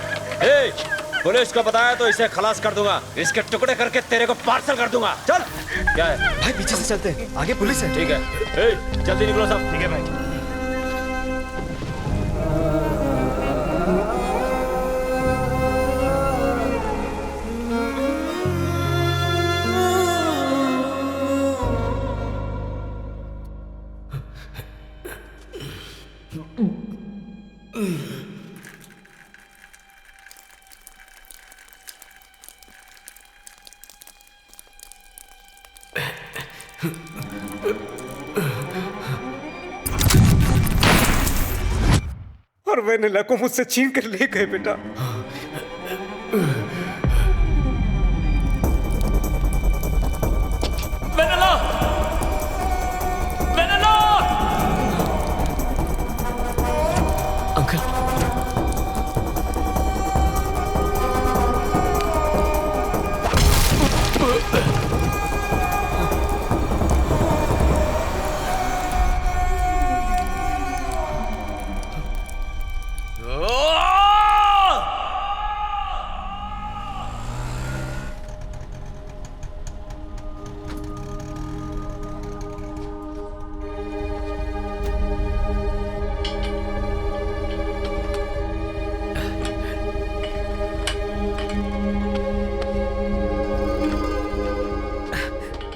पुलिस को बताया तो इसे खलास कर दूंगा, इसके टुकड़े करके तेरे को पार्सल कर दूंगा। चल। क्या है भाई? पीछे से चलते हैं, आगे पुलिस है। ठीक है, जल्दी निकलो सब। ठीक है भाई। और वेनिला को मुझसे छीन कर ले गए बेटा। वेनिला! वेनिला! अंकल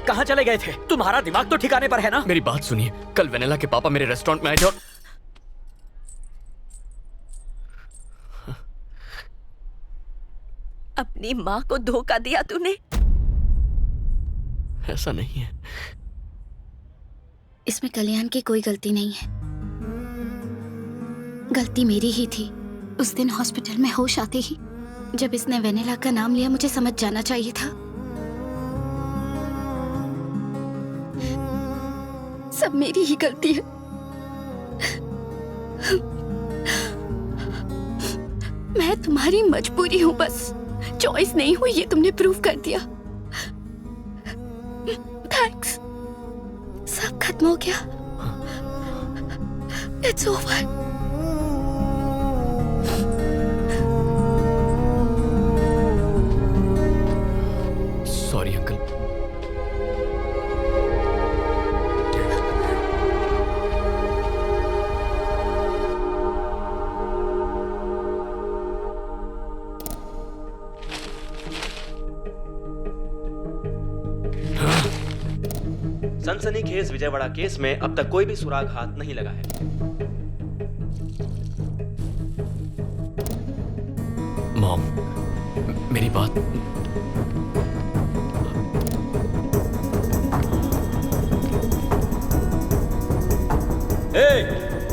कहाँ चले गए थे? तुम्हारा दिमाग तो ठिकाने पर है ना? मेरी बात सुनिए, कल वेनिला के पापा मेरे रेस्टोरेंट में आए थे और अपनी माँ को धोखा दिया तूने। ऐसा नहीं है। इसमें कल्याण की कोई गलती नहीं है, गलती मेरी ही थी। उस दिन हॉस्पिटल में होश आते ही जब इसने वेनिला का नाम लिया, मुझे समझ जाना चाहिए था। सब मेरी ही गलती है। मैं तुम्हारी मजबूरी हूं, बस चॉइस नहीं हुई, ये तुमने प्रूव कर दिया। थैंक्स। सब खत्म हो गया। It's over. Sorry uncle. सनसनीखेज विजयवाड़ा केस में अब तक कोई भी सुराग हाथ नहीं लगा है। मॉम, मेरी बात।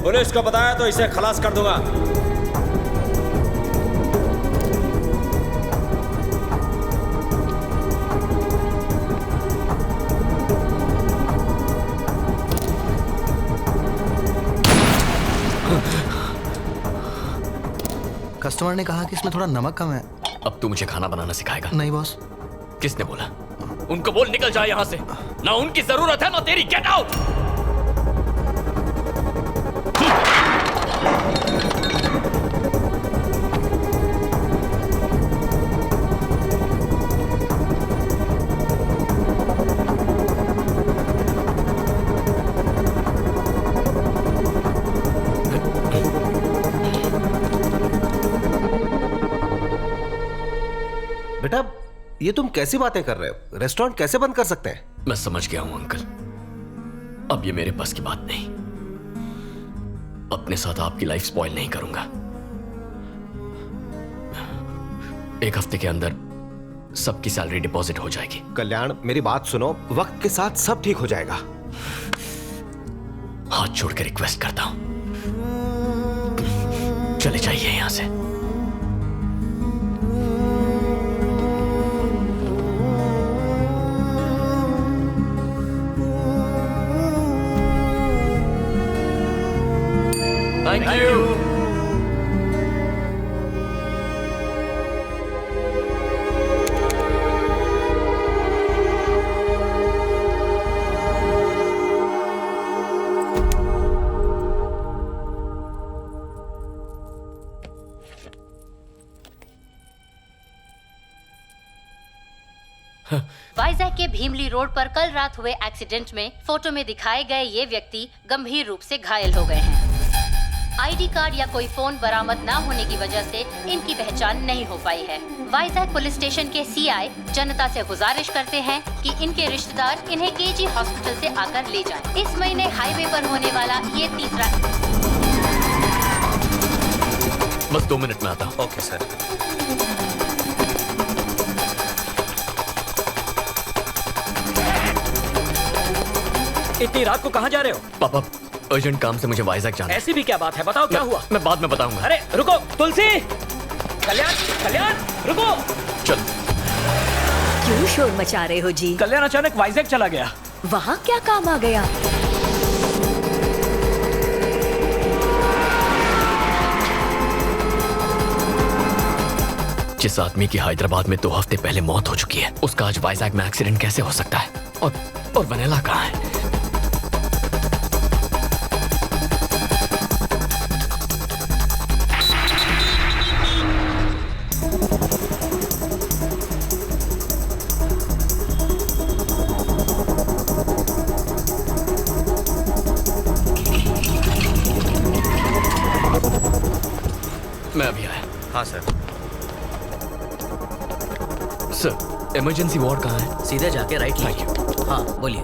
पुलिस को बताया तो इसे खलास कर दूंगा। कस्टमर ने कहा कि इसमें थोड़ा नमक कम है। अब तू मुझे खाना बनाना सिखाएगा? नहीं बॉस। किसने बोला? उनको बोल निकल जाए यहाँ से। ना उनकी जरूरत है ना तेरी। Get out. बेटा, ये तुम कैसी बातें कर रहे हो? रेस्टोरेंट कैसे बंद कर सकते हैं? मैं समझ गया हूं अंकल। अब ये मेरे बस की बात नहीं। अपने साथ आपकी लाइफ स्पॉइल नहीं करूंगा। एक हफ्ते के अंदर सबकी सैलरी डिपॉजिट हो जाएगी। कल्याण, मेरी बात सुनो, वक्त के साथ सब ठीक हो जाएगा। हाथ जोड़ के रिक्वेस्ट करता हूं, चले जाइए यहां से। Thank you. वाइजैक के भीमली रोड पर कल रात हुए एक्सीडेंट में फोटो में दिखाए गए ये व्यक्ति गंभीर रूप से घायल हो गए हैं। आईडी कार्ड या कोई फोन बरामद न होने की वजह से इनकी पहचान नहीं हो पाई है। वाइजैक पुलिस स्टेशन के सीआई जनता से गुजारिश करते हैं कि इनके रिश्तेदार इन्हें केजी हॉस्पिटल से आकर ले जाएं। इस महीने हाईवे पर होने वाला ये तीसरा। बस 2 मिनट में आता हूं। Okay sir. इतनी रात को कहाँ जा रहे हो? पापा, अर्जेंट काम से मुझे वाइजैक जाना है। ऐसी भी क्या बात है? बताओ क्या हुआ? मैं बाद में बताऊंगा। अरे रुको, तुलसी, कल्याण, कल्याण, रुको। चल। क्यों शोर मचा रहे हो जी? कल्याण अचानक वाइजैक चला गया। वहाँ क्या काम आ गया? जिस आदमी की हैदराबाद में 2 हफ्ते पहले मौत हो चुकी है, उसका आज वाइजैक में एक्सीडेंट कैसे हो सकता है? और वनीला कहाँ है? मैं अभी आया। हाँ सर। सर, इमरजेंसी वार्ड कहाँ है? सीधे जाके राइट। Thank you. हाँ बोलिए।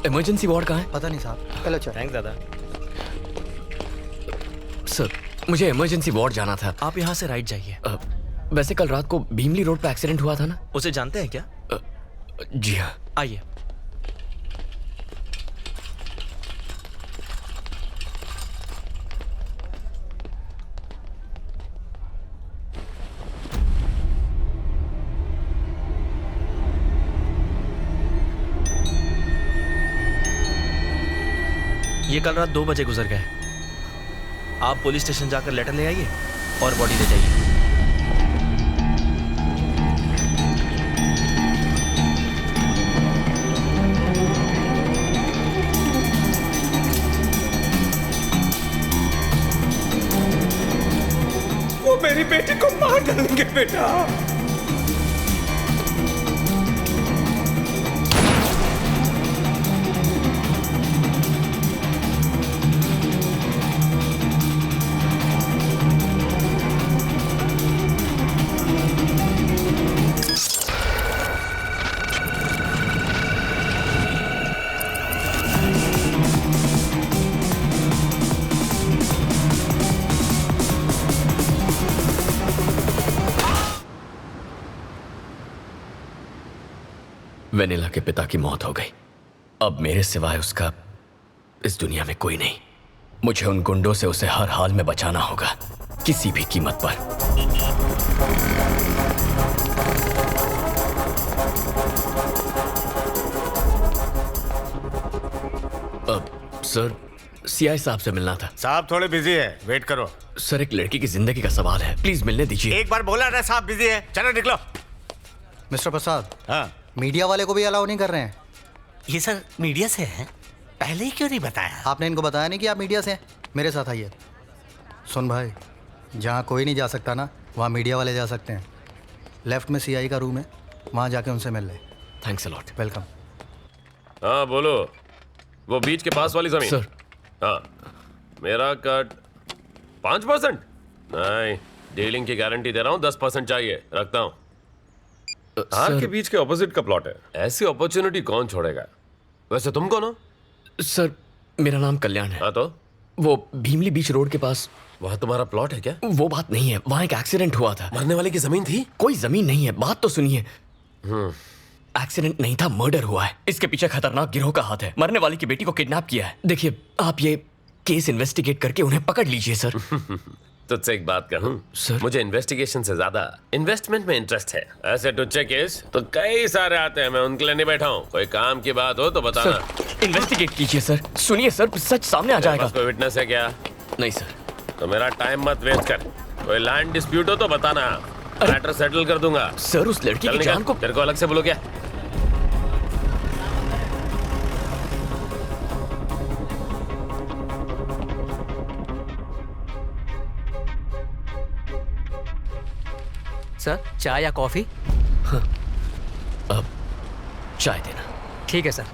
इमरजेंसी वार्ड कहाँ है? पता नहीं साहब, कल अच्छा। थैंक्स दादा। सर, मुझे इमरजेंसी वार्ड जाना था। आप यहाँ से राइट जाइए। वैसे कल रात को भीमली रोड पे एक्सीडेंट हुआ था ना? उसे जानते हैं क्या? जी हाँ। आइए। ये कल रात 2 बजे गुजर गए। आप पुलिस स्टेशन जाकर लेटर ले आइए और बॉडी ले जाइए। वो मेरी बेटी को मार डालेंगे बेटा। वेनिला के पिता की मौत हो गई। अब मेरे सिवाय उसका इस दुनिया में कोई नहीं। मुझे उन गुंडों से उसे हर हाल में बचाना होगा, किसी भी कीमत पर। सर, सीआई साहब से मिलना था। साहब थोड़े बिजी है, वेट करो। सर, एक लड़की की जिंदगी का सवाल है, प्लीज मिलने दीजिए। एक बार बोला ना साहब बिजी है, चलो निकलो। मिस्टर प्रसाद, हाँ मीडिया वाले को भी अलाउ नहीं कर रहे हैं। ये सर मीडिया से है, पहले ही क्यों नहीं बताया? आपने इनको बताया नहीं कि आप मीडिया से हैं? मेरे साथ आइए। सुन भाई, जहाँ कोई नहीं जा सकता ना, वहाँ मीडिया वाले जा सकते हैं। लेफ्ट में सीआई का रूम है, वहाँ जाके उनसे मिल ले। Thanks a lot. वेलकम। हाँ बोलो, वो बीच के पास वाली जमीन? सर। हाँ, मेरा कट 5%? नहीं, डीलिंग की गारंटी दे रहा हूँ, 10% चाहिए, रखता हूँ। हार के बीच के ऑपोजिट का प्लॉट है, ऐसी अपॉर्चुनिटी कौन छोड़ेगा? वैसे तुम कौन हो? सर, मेरा नाम कल्याण है। हाँ तो? वो भीमली बीच रोड के पास। वहाँ तुम्हारा प्लॉट है क्या? वो बात नहीं है, वहाँ एक एक्सीडेंट हुआ था। मरने वाले की जमीन थी? कोई जमीन नहीं है, बात तो सुनिए। एक्सीडेंट नहीं था, मर्डर हुआ है। इसके पीछे खतरनाक गिरोह का हाथ है। मरने वाली की बेटी को किडनैप किया है। देखिए, आप ये केस इन्वेस्टिगेट करके उन्हें पकड़ लीजिए सर। तुझसे एक बात कहूं सर, मुझे इन्वेस्टिगेशन से ज्यादा इन्वेस्टमेंट में इंटरेस्ट है। ऐसे टुच्चे केस तो कई सारे आते हैं, मैं उनके लिए नहीं बैठा हूँ। कोई काम की बात हो तो बताना। सर, इन्वेस्टिगेट कीजिए सर। सुनिए सर, सच सामने आ जाएगा। कोई विटनेस है क्या? नहीं सर। तो मेरा टाइम मत वेस्ट कर। कोई लैंड डिस्प्यूट हो तो बताना, मैटर सेटल कर दूंगा। सर, उस लड़की की जान को तेरे को अलग से बोलो क्या? सर, चाय या कॉफी? हाँ, अब चाय देना। ठीक है सर।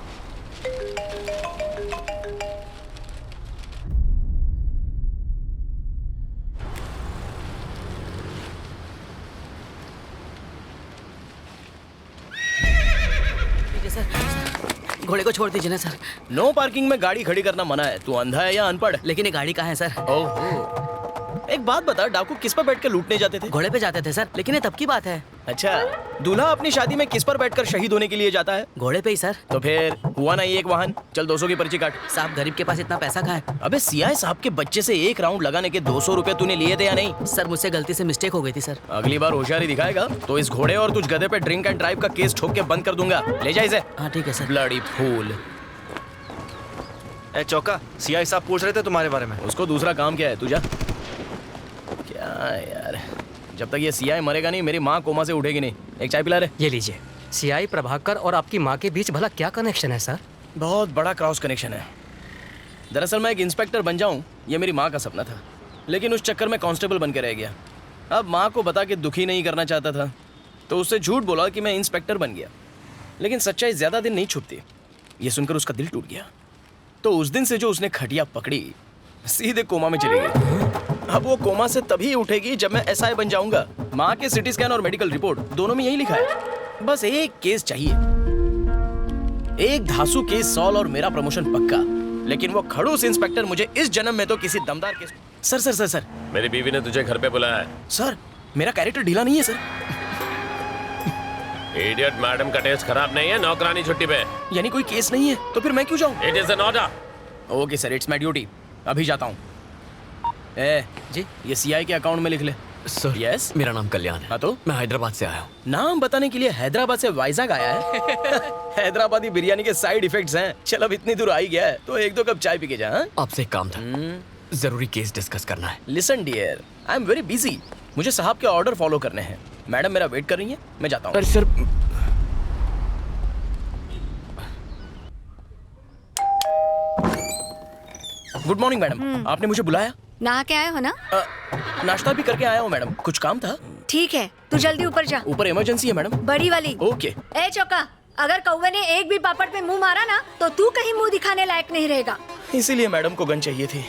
घोड़े को छोड़ दीजिए ना सर। नो पार्किंग में गाड़ी खड़ी करना मना है। तू अंधा है या अनपढ़? लेकिन ये गाड़ी कहाँ है सर? ओहो, एक बात बता, डाकू किस पर बैठकर लूटने जाते थे? घोड़े पे जाते थे सर, लेकिन ये तब की बात है। अच्छा, दूल्हा अपनी शादी में किस पर बैठकर शहीद होने के लिए जाता है? घोड़े पे ही सर। तो फिर हुआ ना ये एक वाहन। चल 200 की पर्ची काट। साहब, गरीब के पास इतना पैसा कहाँ है? अबे सीआई साहब के बच्चे से एक राउंड लगाने के 200 रुपए तूने लिए थे या नहीं? सर, मुझसे गलती से मिस्टेक हो गई थी सर। अगली बार होशियारी दिखाएगा तो इस घोड़े और तुझ गधे पे ड्रिंक एंड ड्राइव का केस ठोक के बंद कर दूंगा। ले जा इसे। हाँ ठीक है सर। Bloody fool. ए चौका, सीआई साहब पूछ रहे थे तुम्हारे बारे में। उसको दूसरा काम क्या है? तू जा। क्या यार, जब तक ये सीआई मरेगा नहीं, मेरी माँ कोमा से उठेगी नहीं। एक चाय पिला रे। ये लीजिए। सीआई प्रभाकर और आपकी माँ के बीच भला क्या कनेक्शन है सर? बहुत बड़ा क्रॉस कनेक्शन है। दरअसल मैं एक इंस्पेक्टर बन जाऊं, ये मेरी माँ का सपना था, लेकिन उस चक्कर में कांस्टेबल बन के रह गया। अब माँ को बता के दुखी नहीं करना चाहता था, तो उससे झूठ बोला कि मैं इंस्पेक्टर बन गया। लेकिन सच्चाई ज्यादा दिन नहीं छुपती। ये सुनकर उसका दिल टूट गया। तो उस दिन से जो उसने खटिया पकड़ी, सीधे कोमा में चली गई। अब वो कोमा से तभी उठेगी जब मैं एसआई बन जाऊंगा। माँ के सिटी स्कैन और मेडिकल रिपोर्ट दोनों में यही लिखा है। बस एक केस चाहिए, एक धांसू केस सॉल्व और मेरा प्रमोशन पक्का। लेकिन वो खड़ूस इंस्पेक्टर मुझे इस जन्म में तो किसी दमदार case. Sir sir sir sir, मेरी बीवी ने तुझे घर पे बुलाया है। सर, मेरा कैरेक्टर ढीला नहीं है सर। इडियट, मैडम का टेस्ट खराब नहीं है, नौकरानी छुट्टी पे। यानी कोई केस नहीं है तो फिर मैं क्यों जाऊं? It is an order. Okay sir, it's my duty. अभी जाता हूँ। ए जी, ये सीआई के अकाउंट में लिख ले। सर, यस, मेरा नाम कल्याण है। हाँ तो? मैं हैदराबाद से आया हूँ। नाम बताने के लिए हैदराबाद से वाइजाग आया है? हैदराबादी बिरयानी के साइड इफेक्ट्स हैं। चल, अब इतनी दूर आ ही गया है तो एक दो कप चाय पी के जा। आपसे एक काम था, जरूरी केस डिस्कस करना है। Listen dear, I am very busy. मुझे साहब के ऑर्डर फॉलो करने हैं। मैडम मेरा वेट कर रही है, मैं जाता हूँ। सर, गुड मॉर्निंग मैडम, आपने मुझे बुलाया? नहा के आए हो ना? नाश्ता भी करके आया हूँ मैडम, कुछ काम था। ठीक है, तू जल्दी ऊपर जा। ऊपर इमरजेंसी है मैडम। बड़ी वाली। ओके। ए चौका, अगर कौवे ने एक भी पापड़ पे मुंह मारा ना तो तू कहीं मुंह दिखाने लायक नहीं रहेगा। इसीलिए मैडम को गन चाहिए थी।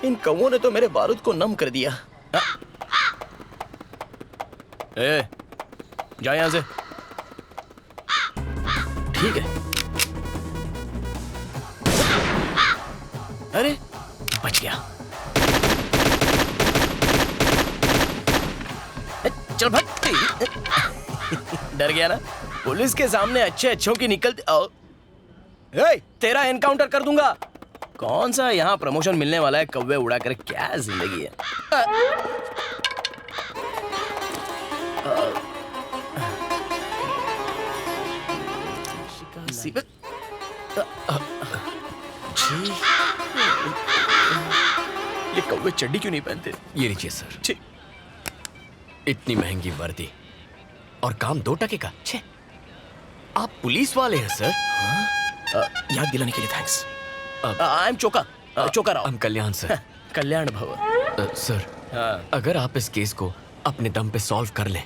इन कौवों ने तो मेरे बारूद को नम कर दिया। ए, जा यहाँ से। ठीक है। अरे, बच गया। चल भाग। डर गया ना? पुलिस के सामने अच्छे अच्छों की निकलती तेरा एनकाउंटर कर दूंगा। कौन सा यहाँ प्रमोशन मिलने वाला है, कौवे उड़ा कर क्या जिंदगी है। ये कौवे चड्डी क्यों नहीं पहनते? ये लीजिए सर। इतनी महंगी वर्दी और काम 2 टके का। छे, आप पुलिस वाले हैं सर? याद दिलाने के लिए thanks. I am Choka Rao. हम कल्याण सर। कल्याण भव। सर अगर आप इस केस को अपने दम पे सॉल्व कर लें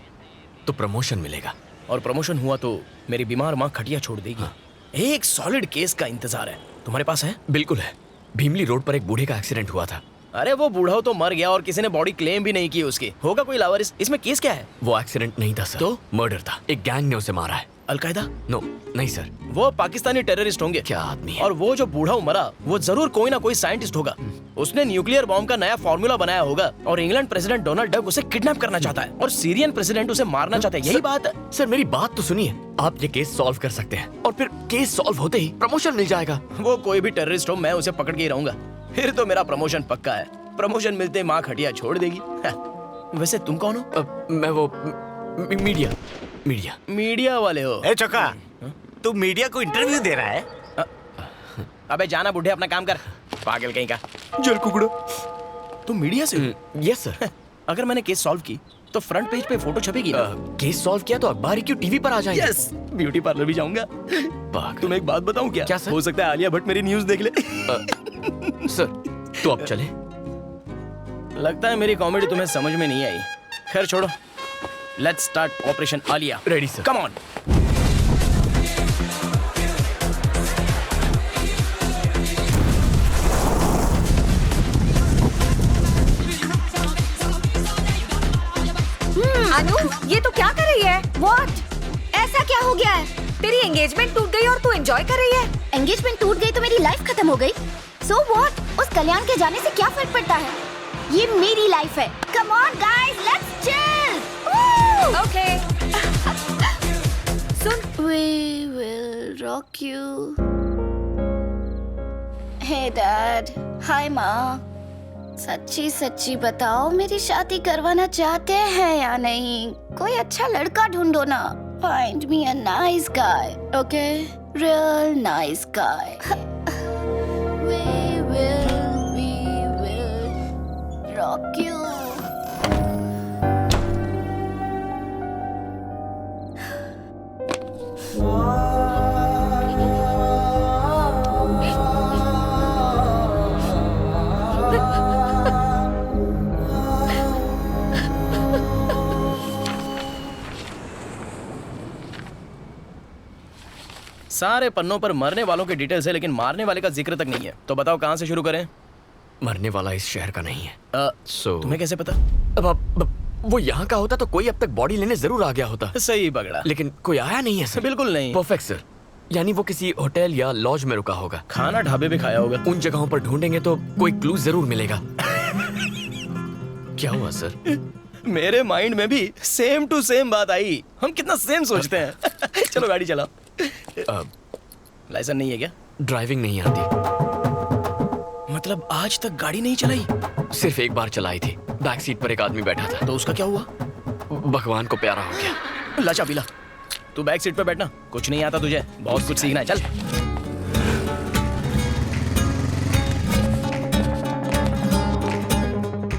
तो प्रमोशन मिलेगा। और प्रमोशन हुआ तो मेरी बीमार माँ खटिया छोड़ देगी। एक सॉलिड केस का इंतजार है, तुम्हारे पास है? बिल्कुल है। भीमली रोड पर एक बूढ़े का एक्सीडेंट हुआ था। अरे वो बूढ़ा तो मर गया और किसी ने बॉडी क्लेम भी नहीं की उसकी। होगा कोई लावारिस। इसमें केस क्या है? वो एक्सीडेंट नहीं था सर, तो मर्डर था। एक गैंग ने उसे मारा है। अलकायदा? नो नहीं सर, वो पाकिस्तानी टेररिस्ट होंगे। क्या आदमी है? और वो जो बूढ़ा मरा वो जरूर कोई ना कोई साइंटिस्ट होगा। उसने न्यूक्लियर बॉम्ब का नया फॉर्मूला बनाया होगा और इंग्लैंड प्रेसिडेंट डोनाल्ड डक उसे किडनैप करना चाहता है और सीरियन प्रेसिडेंट उसे मारना चाहता है। यही बात है सर। मेरी बात तो सुनिए, आप ये केस सॉल्व कर सकते हैं और फिर केस सॉल्व होते ही प्रमोशन मिल जाएगा। वो कोई भी टेररिस्ट हो, मैं उसे पकड़ के ही रहूंगा। फिर तो मेरा प्रमोशन पक्का है। प्रमोशन मिलते माँ खटिया छोड़ देगी। वैसे तुम कौन हो? मैं वो मीडिया वाले हो? ए चोका, तू मीडिया को इंटरव्यू दे रहा है? अबे जाना बुढ़े, अपना काम कर। पागल कहीं का जल कुकड़ो। तुम मीडिया से हो? Yes sir. अगर मैंने केस सॉल्व की तो फ्रंट पेज पे फोटो छपेगी ना? केस सॉल्व किया तो अखबार क्यों टीवी पर आ जाएगी? यस, ब्यूटी पार्लर भी जाऊंगा। तुम एक बात बताऊं क्या? क्या सर? हो सकता है आलिया भट्ट मेरी न्यूज देख ले। सर तो अब चले। लगता है मेरी कॉमेडी तुम्हें समझ में नहीं आई। खैर छोड़ो, let's start operation Alia. Ready sir. Come on. Anu, ये तो क्या कर रही है? What? ऐसा क्या हो गया है? तेरी एंगेजमेंट टूट गई और तू एंजॉय कर रही है? एंगेजमेंट टूट गई तो मेरी लाइफ खत्म हो गई। So what? उस कल्याण के जाने से क्या फर्क पड़ता है? ये मेरी लाइफ है। Come on guys, let's chill. Okay. Soon, We will rock you. Hey Dad, hi माँ। सच्ची सच्ची बताओ, मेरी शादी करवाना चाहते हैं या नहीं? कोई अच्छा लड़का ढूंढो ना। Find me a nice guy, okay? Real nice guy. We will rock you. सारे पन्नों पर मरने वालों के डिटेल्स है लेकिन मारने वाले का जिक्र तक नहीं है। तो बताओ कहाँ से शुरू करें? मरने वाला इस शहर का नहीं है। तुम्हें कैसे पता? अब वो यहाँ का होता तो कोई अब तक बॉडी लेने जरूर आ गया होता। सही पकड़ा। लेकिन कोई आया नहीं है सर। बिल्कुल नहीं। Perfect sir. यानी वो किसी होटल या लॉज में रुका होगा। खाना ढाबे पे खाया होगा। उन जगहों पर ढूंढेंगे तो कोई क्लू जरूर मिलेगा। क्या हुआ सर? मेरे माइंड में भी सेम टू सेम बात आई। हम कितना सेम सोचते हैं। चलो गाड़ी चलाओ। लाइसेंस नहीं है क्या? ड्राइविंग नहीं आती। मतलब आज तक गाड़ी नहीं चलाई? सिर्फ एक बार चलाई थी। बैक सीट पर एक आदमी बैठा था। तो उसका क्या हुआ? भगवान को प्यारा हो गया। ला चाबी ला। तू बैक सीट पे बैठना। कुछ नहीं आता तुझे, बहुत कुछ सीखना है। चल।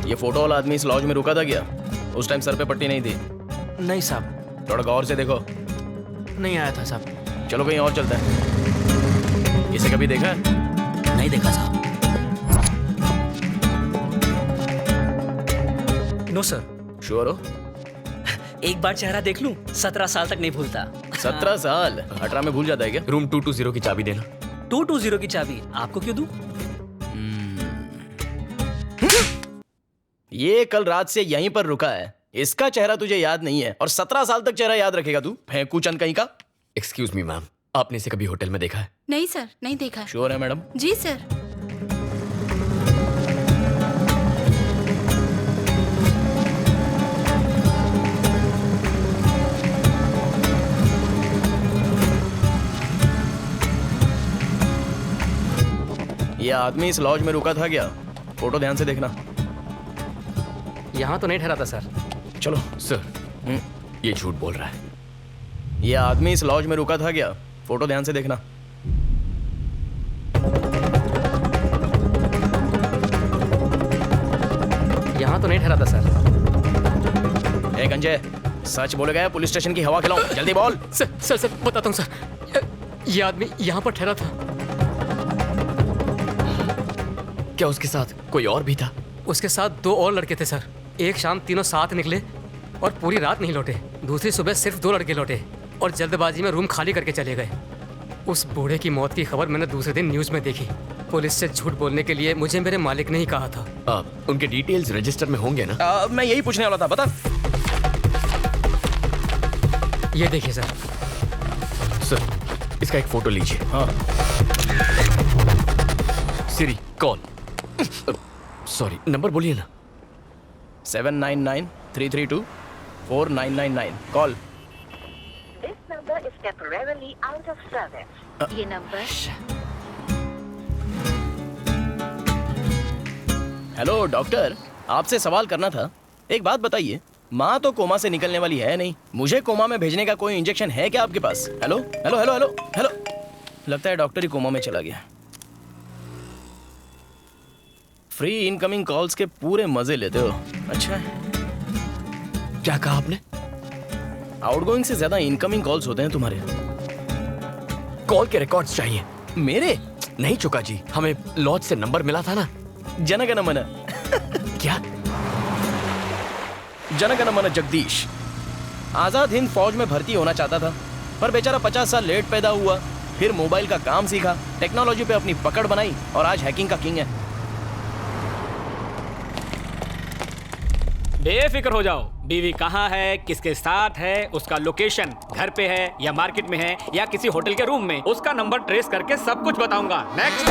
ये फोटो वाला आदमी इस लॉज में रुका था क्या? उस टाइम सर पे पट्टी नहीं थी? नहीं साहब। थोड़ा गौर से देखो। नहीं आया था साहब। चलो कहीं और चलता है। इसे कभी देखा है? नहीं देखा साहब। No sir. श्योर हो? एक बार चेहरा देख लूं, 17 साल तक नहीं भूलता। 17 साल? 18 में भूल जाता है क्या? रूम 220 की चाबी देना। 220 की चाबी आपको क्यों दूं? ये कल रात से यहीं पर रुका है। इसका चेहरा तुझे याद नहीं है और 17 साल तक चेहरा याद रखेगा तू? फेंकू चंद कहीं का। एक्सक्यूज मी मैम, आपने इसे कभी होटल में देखा है? नहीं सर, नहीं देखा। श्योर है मैडम? जी सर। ये आदमी इस लॉज में रुका था क्या? फोटो ध्यान से देखना। यहाँ तो नहीं ठहरा था सर। चलो सर, ये झूठ बोल रहा है। ये आदमी इस लॉज में रुका था क्या? फोटो ध्यान से देखना। यहाँ तो नहीं ठहरा था सर। ए गंजे, सच बोलेगा या पुलिस स्टेशन की हवा खिलाऊं? जल्दी बोल। सर बताता हूँ सर। ये आदमी यहाँ पर ठहरा था। क्या उसके साथ कोई और भी था? उसके साथ 2 और लड़के थे सर। एक शाम तीनों साथ निकले और पूरी रात नहीं लौटे। दूसरी सुबह सिर्फ 2 लड़के लौटे और जल्दबाजी में रूम खाली करके चले गए। उस बूढ़े की मौत की खबर मैंने दूसरे दिन न्यूज़ में देखी। पुलिस से झूठ बोलने के लिए मुझे मेरे मालिक ने ही कहा था। उनके डिटेल्स रजिस्टर में होंगे ना? मैं यही पूछने वाला था। बता। ये देखिए सर। सर, इसका एक फोटो लीजिए। हाँ। Siri call. सॉरी, नंबर बोलिए ना। 799-332-4999 call. This number is temporarily out of service. ये नंबर। हेलो डॉक्टर, आपसे सवाल करना था। एक बात बताइए, माँ तो कोमा से निकलने वाली है नहीं, मुझे कोमा में भेजने का कोई इंजेक्शन है क्या आपके पास? Hello hello hello hello hello. लगता है डॉक्टर ही कोमा में चला गया। फ्री इनकमिंग कॉल्स के पूरे मजे लेते हो। अच्छा, क्या कहा आपने? आउटगोइंग से ज्यादा इनकमिंग कॉल्स होते हैं तुम्हारे। कॉल के रिकॉर्ड्स चाहिए। मेरे? नहीं चुका जी, हमें लॉज से नंबर मिला था ना। जनगण मन। क्या? जनगण मन जगदीश आजाद हिंद फौज में भर्ती होना चाहता था, पर बेचारा 50 साल लेट पैदा हुआ। फिर मोबाइल का काम सीखा, टेक्नोलॉजी पे अपनी पकड़ बनाई और आज हैकिंग का किंग है। बेफिक्र हो जाओ। बीवी कहाँ है, किसके साथ है, उसका लोकेशन घर पे है या मार्केट में है या किसी होटल के रूम में, उसका नंबर ट्रेस करके सब कुछ बताऊंगा। नेक्स्ट।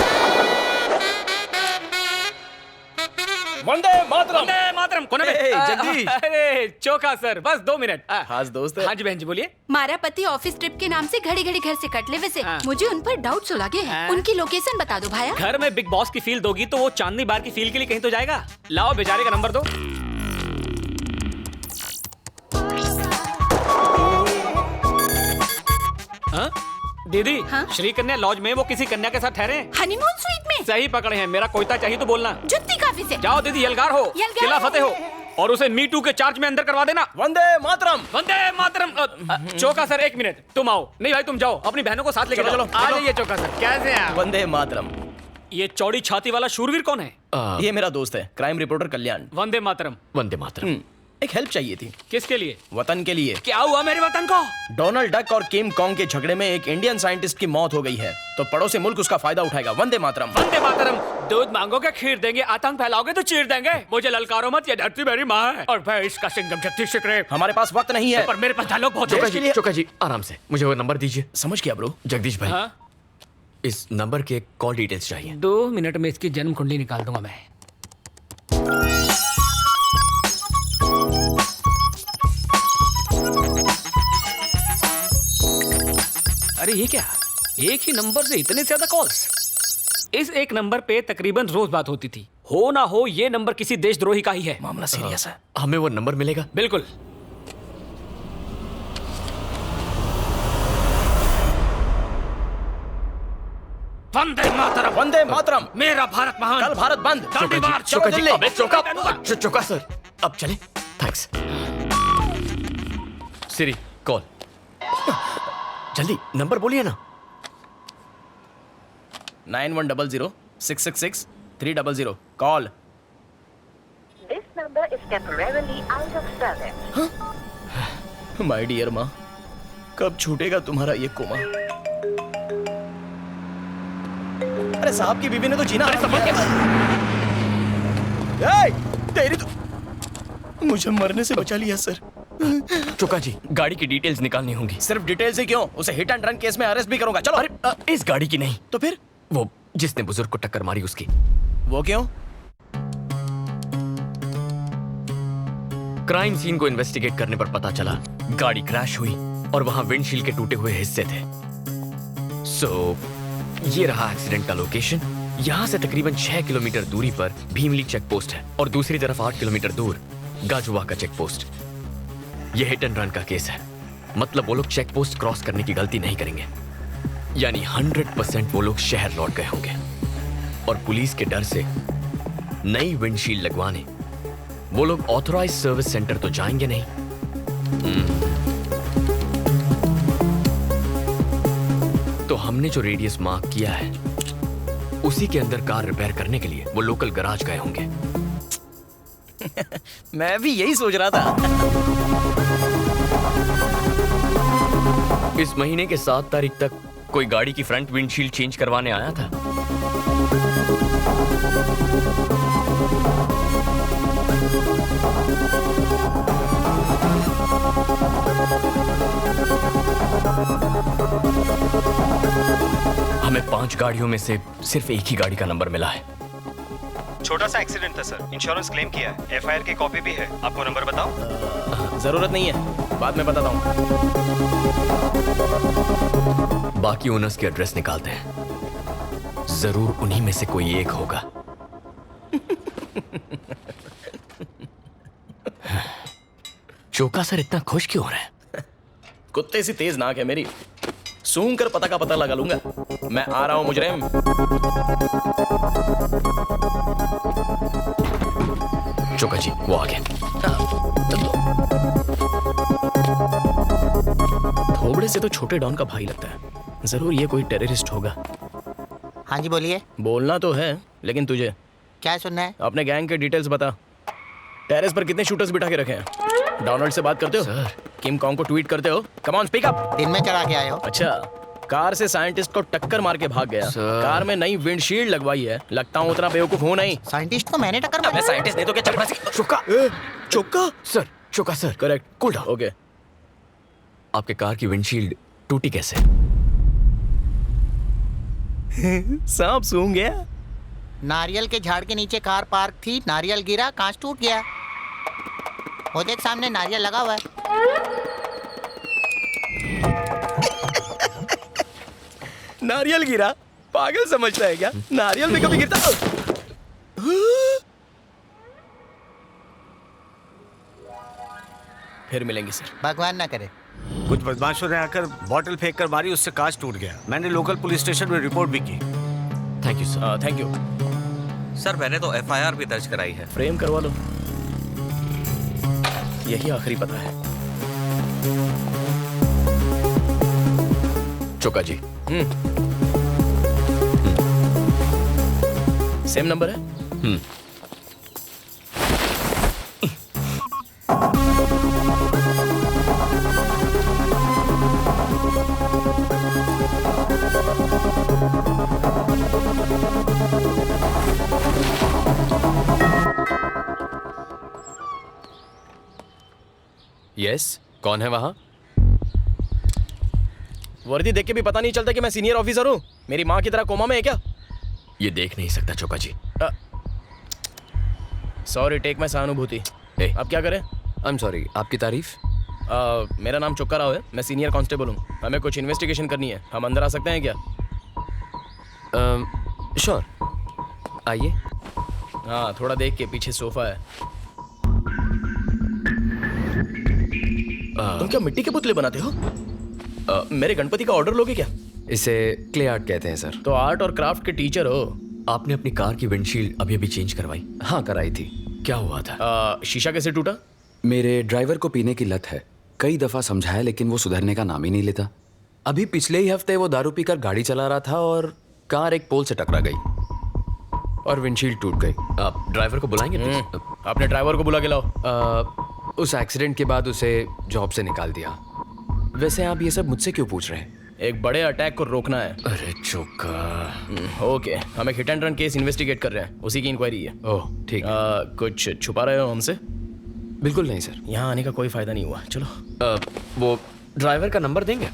वंदे मातरम। वंदे मातरम। कौन है? जगदीश। अरे चोका सर, बस 2 मिनट। खास दोस्त है। हाँ जी बहन जी, बोलिए। मारा पति ऑफिस ट्रिप के नाम से घड़ी घड़ी घर से कट ले। वैसे मुझे उन पर डाउट लगे हैं। उनकी लोकेशन बता दो भाया। घर में बिग बॉस की फील दोगी तो वो चांदनी बार की फील के लिए कहीं तो जाएगा। लाओ बेचारे का नंबर दो। हाँ? दीदी, श्री कन्या लॉज में वो किसी कन्या के साथ ठहरे। हनीमून स्वीट में। सही पकड़े हैं। मेरा कोयता चाहिए तो बोलना। जुत्ती काफी से। जाओ दीदी, यलगार हो, किला फतेह हो और उसे मी टू के चार्ज में अंदर करवा देना। वंदे मातरम। वंदे मातरम। चोका सर, 1 मिनट। तुम आओ। नहीं भाई, तुम जाओ, अपनी बहनों को साथ लेकर चलो। आ जाइए चोका सर। कैसे हैं आप? वंदे मातरम। ये चौड़ी छाती वाला शूरवीर कौन है? ये मेरा दोस्त है, क्राइम रिपोर्टर कल्याण। वंदे मातरम। वंदे मातरम। एक हेल्प चाहिए थी। किसके लिए? वतन के लिए। क्या हुआ मेरे वतन को? डोनाल्ड डक और किम कॉन्ग के झगड़े में एक इंडियन साइंटिस्ट की मौत हो गई है, तो पड़ोसी मुल्क उसका फायदा उठाएगा। वंदे मातरम। वंदे मातरम। दूध मांगोगे खीर देंगे, आतंक फैलाओगे तो चीर देंगे। मुझे ललकारो मत, ये धरती मेरी माँ है और मैं इसका सिंघम शक्ति शिकरे। हमारे पास वक्त नहीं है, पर मेरे पास डायलॉग बहुत है। चोका जी आराम से, मुझे वो नंबर दीजिए। समझ गया ब्रो। जगदीश भाई, इस नंबर के कॉल डिटेल्स चाहिए। 2 मिनट में इसकी जन्म कुंडली निकाल दूंगा मैं। अरे ये क्या, एक ही नंबर से इतने ज्यादा कॉल्स? इस एक नंबर पे तकरीबन रोज बात होती थी। हो ना हो ये नंबर किसी देशद्रोही का ही है। मामला सीरियस है। हमें वो नंबर मिलेगा? बिल्कुल। वंदे मातरम। वंदे मातरम। मेरा भारत महान। कल भारत बंद। चोका जी, अबे चोका सर, अब चले। थैंक्स। Siri call. जल्दी नंबर बोलिए ना। 9100-666-300 call. This number is temporarily out of service. My dear माँ, कब छूटेगा तुम्हारा ये कोमा? अरे साहब की बीवी ने तो जीना तेरी तो मुझे मरने से बचा लिया सर। चोका जी, गाड़ी की डिटेल्स निकालनी होंगी। सिर्फ डिटेल्स ही क्यों, उसे हिट एंड रन केस में अरेस्ट भी करूंगा। चलो। अरे इस गाड़ी की नहीं तो फिर? वो जिसने बुजुर्ग को टक्कर मारी उसकी। वो क्यों? क्राइम सीन को इन्वेस्टिगेट करने पर पता चला गाड़ी क्रैश हुई और वहां विंडशील्ड के टूटे हुए हिस्से थे। सो ये रहा एक्सीडेंट का लोकेशन यहाँ से तकरीबन 6 किलोमीटर दूरी पर भीमली चेक पोस्ट है और दूसरी तरफ 8 किलोमीटर दूर गाजुआ का चेक पोस्ट। यह हिट एंड रन का केस है, मतलब वो लोग चेक पोस्ट क्रॉस करने की गलती नहीं करेंगे, यानी 100% वो लोग शहर लौट गए होंगे और पुलिस के डर से नई विंडशील्ड लगवाने वो लोग ऑथराइज सर्विस सेंटर तो जाएंगे नहीं। तो हमने जो रेडियस मार्क किया है उसी के अंदर कार रिपेयर करने के लिए वो लोकल गैराज गए होंगे। मैं भी यही सोच रहा था। इस महीने के 7 तारीख तक कोई गाड़ी की फ्रंट विंडशील्ड चेंज करवाने आया था? हमें 5 गाड़ियों में से सिर्फ एक ही गाड़ी का नंबर मिला है। छोटा सा एक्सीडेंट था सर, इंश्योरेंस क्लेम किया है, एफआईआर की कॉपी भी है। आपको नंबर बताओ? जरूरत नहीं है, बाद में बताता हूँ। बाकी ओनर्स के एड्रेस निकालते हैं, जरूर उन्हीं में से कोई एक होगा। चोका सर इतना खुश क्यों हो रहे हैं? कुत्ते सी तेज नाक है मेरी, सूंघ कर पता का पता लगा लूंगा। मैं आ रहा हूं मुजरिम। चोका जी वो आ गए। थोबड़े से तो छोटे डॉन का भाई लगता है, जरूर ये कोई टेररिस्ट होगा। हाँ जी बोलिए। बोलना तो है, लेकिन तुझे क्या सुनना है? अपने गैंग के डिटेल्स बता। टेरेस पर कितने शूटर्स बिठा के रखे हैं? डोनाल्ड से बात करते हो? किम कॉन्ग को ट्वीट करते हो? Come on speak up. दिन में चढ़ा के आए हो? अच्छा, कार से साइंटिस्ट को टक्कर मार के भाग गया। कार में नई विंडशील्ड लगवाई है। लगता हूँ उतना बेवकूफ हूँ नहीं। साइंटिस्ट को मैंने टक्कर मारी। साइंटिस्ट नहीं तो क्या चक्कर? Chauka Chauka sir, Choka sir correct. Cool down. Okay, आपके कार की विंडशील्ड टूटी कैसे? सांप सूंघ गया। नारियल के झाड़ के नीचे कार पार्क थी, नारियल गिरा, कांच टूट गया। वो देख सामने नारियल लगा हुआ है। नारियल गिरा? पागल समझता है क्या? नारियल में कभी गिरता? फिर मिलेंगे सर। भगवान ना करे। कुछ बदमाशों ने आकर बॉटल फेंक कर मारी, उससे कांच टूट गया। मैंने लोकल पुलिस स्टेशन में रिपोर्ट भी की। Thank you sir. Thank you sir. मैंने तो एफआईआर भी दर्ज कराई है। फ्रेम करवा लो, यही आखिरी पता है। चोका जी। सेम नंबर है? यस, कौन है वहां? वर्दी देख के भी पता नहीं चलता कि मैं सीनियर ऑफिसर हूँ। मेरी माँ की तरह कोमा में है क्या? ये देख नहीं सकता चोका जी। सॉरी, टेक मैं सहानुभूति। अब क्या करें? आई एम सॉरी। आपकी तारीफ? मेरा नाम चोक्का राव है, मैं सीनियर कांस्टेबल हूँ। हमें कुछ इन्वेस्टिगेशन करनी है। हम अंदर आ सकते हैं क्या? श्योर, आइए। हाँ, थोड़ा देख के, पीछे सोफा है। तुम क्या मिट्टी के पुतले बनाते हो? मेरे गणपति का ऑर्डर लोगे क्या? इसे क्ले आर्ट कहते हैं सर। तो आर्ट और क्राफ्ट के टीचर हो। आपने अपनी कार की विंडशील्ड अभी अभी चेंज करवाई? हाँ, कराई थी। क्या हुआ था? शीशा कैसे टूटा? मेरे ड्राइवर को पीने की लत है। कई दफा समझाया लेकिन वो सुधरने का नाम ही नहीं लेता। अभी पिछले ही हफ्ते वो दारू पीकर गाड़ी चला रहा था और कार एक पोल से टकरा गई और विंडशील्ड टूट गई। आप ड्राइवर को बुलाएंगे प्लीज? अपने ड्राइवर को बुला के लाओ। उस एक्सीडेंट के बाद उसे जॉब से निकाल दिया। वैसे आप ये सब मुझसे क्यों पूछ रहे हैं? एक बड़े अटैक को रोकना है। अरे चोका। ओके, हम एक hit and run case investigate कर रहे हैं, उसी की इंक्वायरी है। ओह ठीक। कुछ छुपा रहे हो हमसे? बिल्कुल नहीं सर। यहाँ आने का कोई फायदा नहीं हुआ। चलो। वो ड्राइवर का नंबर देंगे?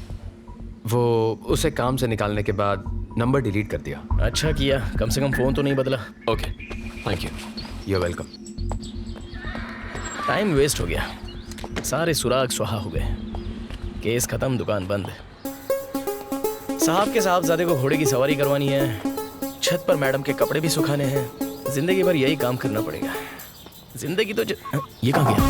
वो उसे काम से निकालने के बाद नंबर डिलीट कर दिया। अच्छा किया, कम से कम फोन तो नहीं बदला। Okay, thank you. You are welcome. Time waste हो गया, सारे सुराग सुहा हो गए। केस खत्म, दुकान बंद। साहब के साहबजादे को घोड़े की सवारी करवानी है, छत पर मैडम के कपड़े भी सुखाने हैं। जिंदगी भर यही काम करना पड़ेगा। जिंदगी तो ये कहाँ गया?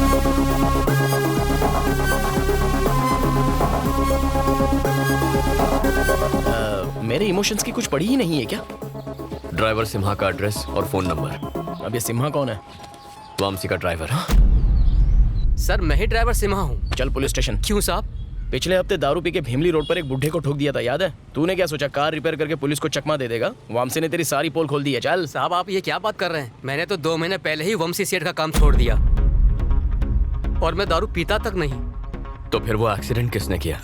मेरे इमोशंस की कुछ पड़ी ही नहीं है क्या? ड्राइवर सिम्हा का एड्रेस और फोन नंबर। अब ये सिम्हा कौन है? वामसी का ड्राइवर। सर मैं ही ड्राइवर सिम्हा हूँ। चल पुलिस स्टेशन। क्यों साहब? पिछले हफ्ते दारू पी के भीमली रोड पर एक बुढ़े को ठोक दिया था, याद है? तूने क्या सोचा कार रिपेयर करके पुलिस को चकमा दे देगा? वामसी ने तेरी सारी पोल खोल दी है। चल साहब आप ये क्या बात कर रहे हैं? मैंने तो 2 महीने पहले ही वंशी सेठ का काम छोड़ दिया और मैं दारू पीता तक नहीं। तो फिर वो एक्सीडेंट किसने किया?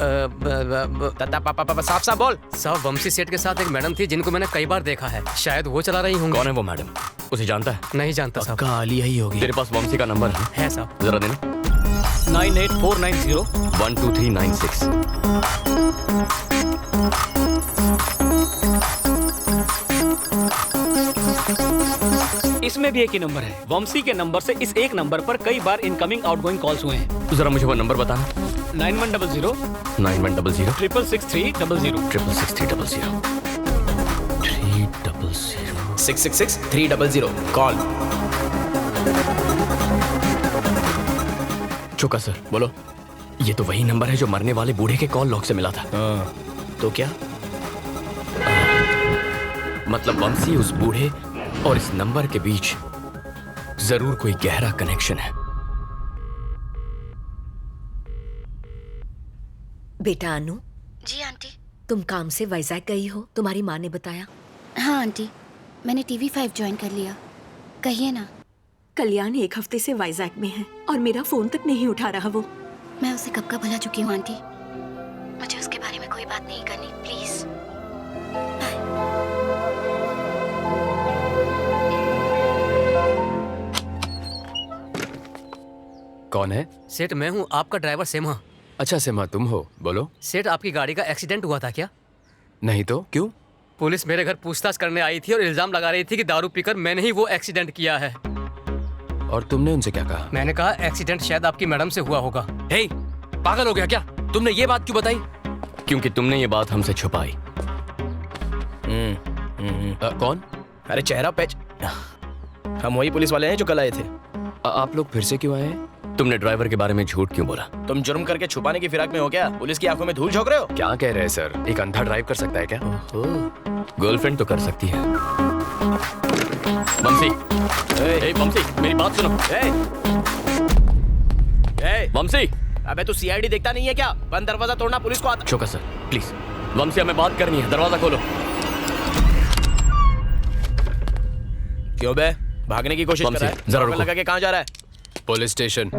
साफ साफ बोल। साहब वंशी सेठ के साथ एक मैडम थी जिनको मैंने कई बार देखा है, शायद वो चला रही होंगी। कौन है वो मैडम? उसे जानता है? नहीं जानता साहब। काली ही होगी। तेरे पास वंशी का नंबर है साहब? जरा देना। 98490 12396। इसमें भी एक ही नंबर है। वंशी के नंबर से इस एक नंबर पर कई बार इनकमिंग आउटगोइंग कॉल्स हुए हैं। जरा मुझे वो नंबर बताना। 9100 9100 666 666 666 300 कॉल। चुका सर। बोलो। ये तो वही नंबर है जो मरने वाले बूढ़े के कॉल लॉग से मिला था। तो क्या? मतलब वंशी उस बूढ़े और इस नंबर के बीच जरूर कोई गहरा कनेक्शन है। बेटा अनु। जी आंटी। तुम काम से वाइजैक गई हो, तुम्हारी माँ ने बताया? हाँ आंटी, मैंने TV5 ज्वाइन कर लिया। कहिए ना। कल्याण 1 हफ्ते से वाइजैक में है और मेरा फोन तक नहीं उठा रहा वो। मैं उसे कब का भुला चुकी हूँ आंटी। मुझे उसके बारे में कोई बात नहीं करनी, प्लीज। कौन है? सेठ मैं हूँ, आपका ड्राइवर सिम्हा। अच्छा सिम्हा तुम हो, बोलो। सेठ आपकी गाड़ी का एक्सीडेंट हुआ था क्या? नहीं तो क्यों? पुलिस मेरे घर पूछताछ करने आई थी और इल्जाम लगा रही थी कि दारू पीकर मैंने ही वो एक्सीडेंट किया है। और तुमने उनसे क्या कहा? मैंने कहा एक्सीडेंट शायद आपकी मैडम से हुआ होगा। हे, पागल हो गया क्या? तुमने ये बात क्यों बताई? क्योंकि तुमने ये बात हमसे छुपाई। कौन? अरे चेहरा पैच। हम वही पुलिस वाले हैं जो कल आए थे। आप लोग फिर से क्यों आए हैं? तुमने ड्राइवर के बारे में झूठ क्यों बोला? तुम जुर्म करके छुपाने की फिराक में हो क्या? पुलिस की आंखों में धूल झोंक रहे हो? क्या कह रहे हैं सर? एक अंधा ड्राइव कर सकता है क्या? गर्लफ्रेंड तो कर सकती है। वंशी, वंशी मेरी बात सुनो। वंशी, अबे तू CID देखता नहीं है क्या? बंद दरवाजा तोड़ना पुलिस को आता। चौका सर प्लीज। वंशी हमें बात करनी है, दरवाजा खोलो। क्यों बे? भागने की कोशिश कर रहा है? जरा रुको। लगा के कहाँ जा रहा है? Police station.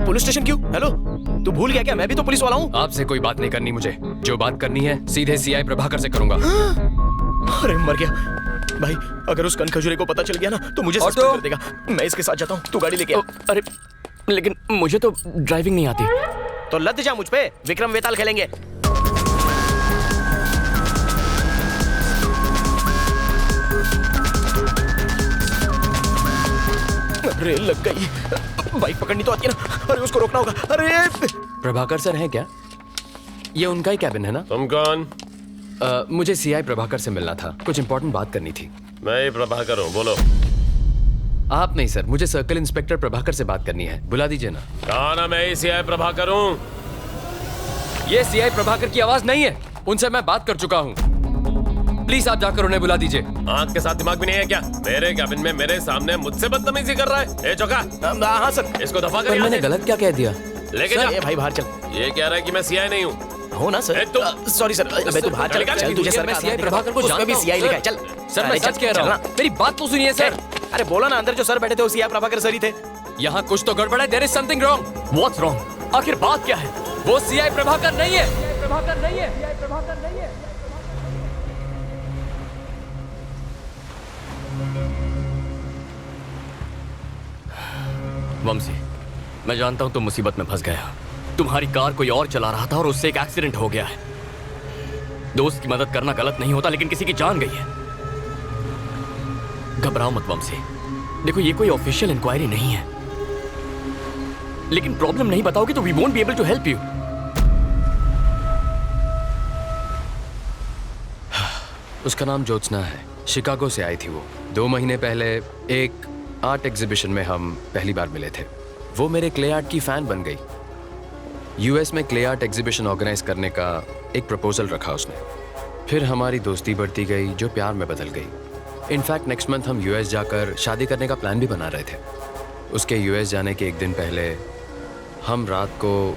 पुलिस स्टेशन क्यों? हेलो, तू भूल गया क्या? मैं भी तो पुलिस वाला हूँ। आपसे कोई बात नहीं करनी मुझे। जो बात करनी है सीधे CI प्रभाकर से करूंगा। अरे मर गया भाई। अगर उस कनखजुरे को पता चल गया ना तो मुझे सस्पेंड कर देगा। मैं इसके साथ जाता हूँ, तू गाड़ी लेके आ। अरे लेकिन मुझे तो ड्राइविंग नहीं आती। तो लद जा मुझ पे, विक्रम वेताल खेलेंगे। अरे लग गई। बाइक पकड़नी तो आती है ना। अरे उसको रोकना होगा। अरे प्रभाकर सर हैं क्या? ये उनका ही कैबिन है ना? तुम कौन? मुझे CI प्रभाकर से मिलना था, कुछ इंपॉर्टेंट बात करनी थी। मैं ही प्रभाकर हूँ, बोलो। आप नहीं सर, मुझे सर्कल इंस्पेक्टर प्रभाकर से बात करनी है, बुला दीजिए ना। कहा ना मैं ही CI प्रभाकर हूँ। ये CI प्रभाकर की आवाज नहीं है, उनसे मैं बात कर चुका हूँ। प्लीज आप जाकर उन्हें बुला दीजिए। आंख के साथ दिमाग भी नहीं है क्या? मेरे कैबिन में मेरे सामने मुझसे बदतमीजी कर रहा है। ए चौका। हाँ सर। इसको दफा कर। पर मैंने गलत क्या कह दिया? लेके जा। भाई बाहर चल। ये कह रहा है कि मैं CI नहीं हूँ। हो ना सर? Sorry sir. अबे तू बाहर चल। तुझे सर मैं CI प्रभाकर को उसमें भी CI लिखा है। चल सर, मैं सच कह रहा हूँ, मेरी बात तो सुनिए सर। अरे बोला ना, अंदर जो सर बैठे थे वो CI प्रभाकर सर ही थे। यहाँ कुछ तो गड़बड़ है। There is something wrong. What's wrong? आखिर बात क्या है? वो CI प्रभाकर नहीं है। प्रभाकर नहीं है। प्रभाकर नहीं है। वंशी, मैं जानता हूं तुम मुसीबत में फंस गया। तुम्हारी कार कोई और चला रहा था और उससे एक एक्सीडेंट हो गया है। दोस्त की मदद करना गलत नहीं होता, लेकिन किसी की जान गई है। घबराओ मत वंशी। देखो ये कोई ऑफिशियल इंक्वायरी नहीं है, लेकिन प्रॉब्लम नहीं बताओगे तो we won't be able to help you. उसका नाम ज्योत्सना है। शिकागो से आई थी वो। 2 महीने पहले एक आर्ट एग्जीबिशन में हम पहली बार मिले थे। वो मेरे क्ले आर्ट की फैन बन गई। यूएस में क्ले आर्ट एग्जीबिशन ऑर्गेनाइज करने का एक प्रपोजल रखा उसने। फिर हमारी दोस्ती बढ़ती गई जो प्यार में बदल गई। इनफैक्ट नेक्स्ट मंथ हम यूएस जाकर शादी करने का प्लान भी बना रहे थे। उसके यूएस जाने के एक दिन पहले हम रात को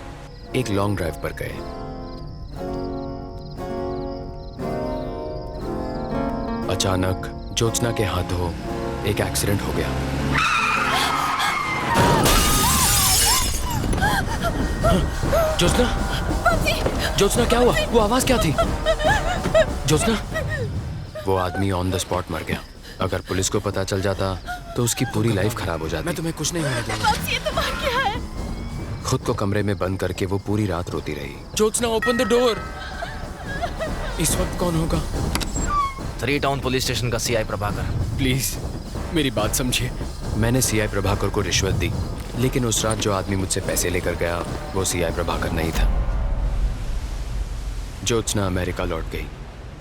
एक लॉन्ग ड्राइव पर गए। अचानक ज्योत्सना के हाथों एक एक्सीडेंट हो गया। ज्योत्सना, ज्योत्सना क्या हुआ? वो आवाज क्या थी? ज्योत्सना, वो आदमी ऑन द स्पॉट मर गया। अगर पुलिस को पता चल जाता तो उसकी पूरी लाइफ खराब हो जाती। मैं तुम्हें कुछ नहीं होने दूंगा। खुद को कमरे में बंद करके वो पूरी रात रोती रही। Jyotsna, open the door. इस वक्त कौन होगा? 3 टाउन पुलिस स्टेशन का सीआई प्रभाकर। प्लीज मेरी बात समझिए। मैंने सीआई प्रभाकर को रिश्वत दी, लेकिन उस रात जो आदमी मुझसे पैसे लेकर गया वो सीआई प्रभाकर नहीं था। ज्योत्सना अमेरिका लौट गई।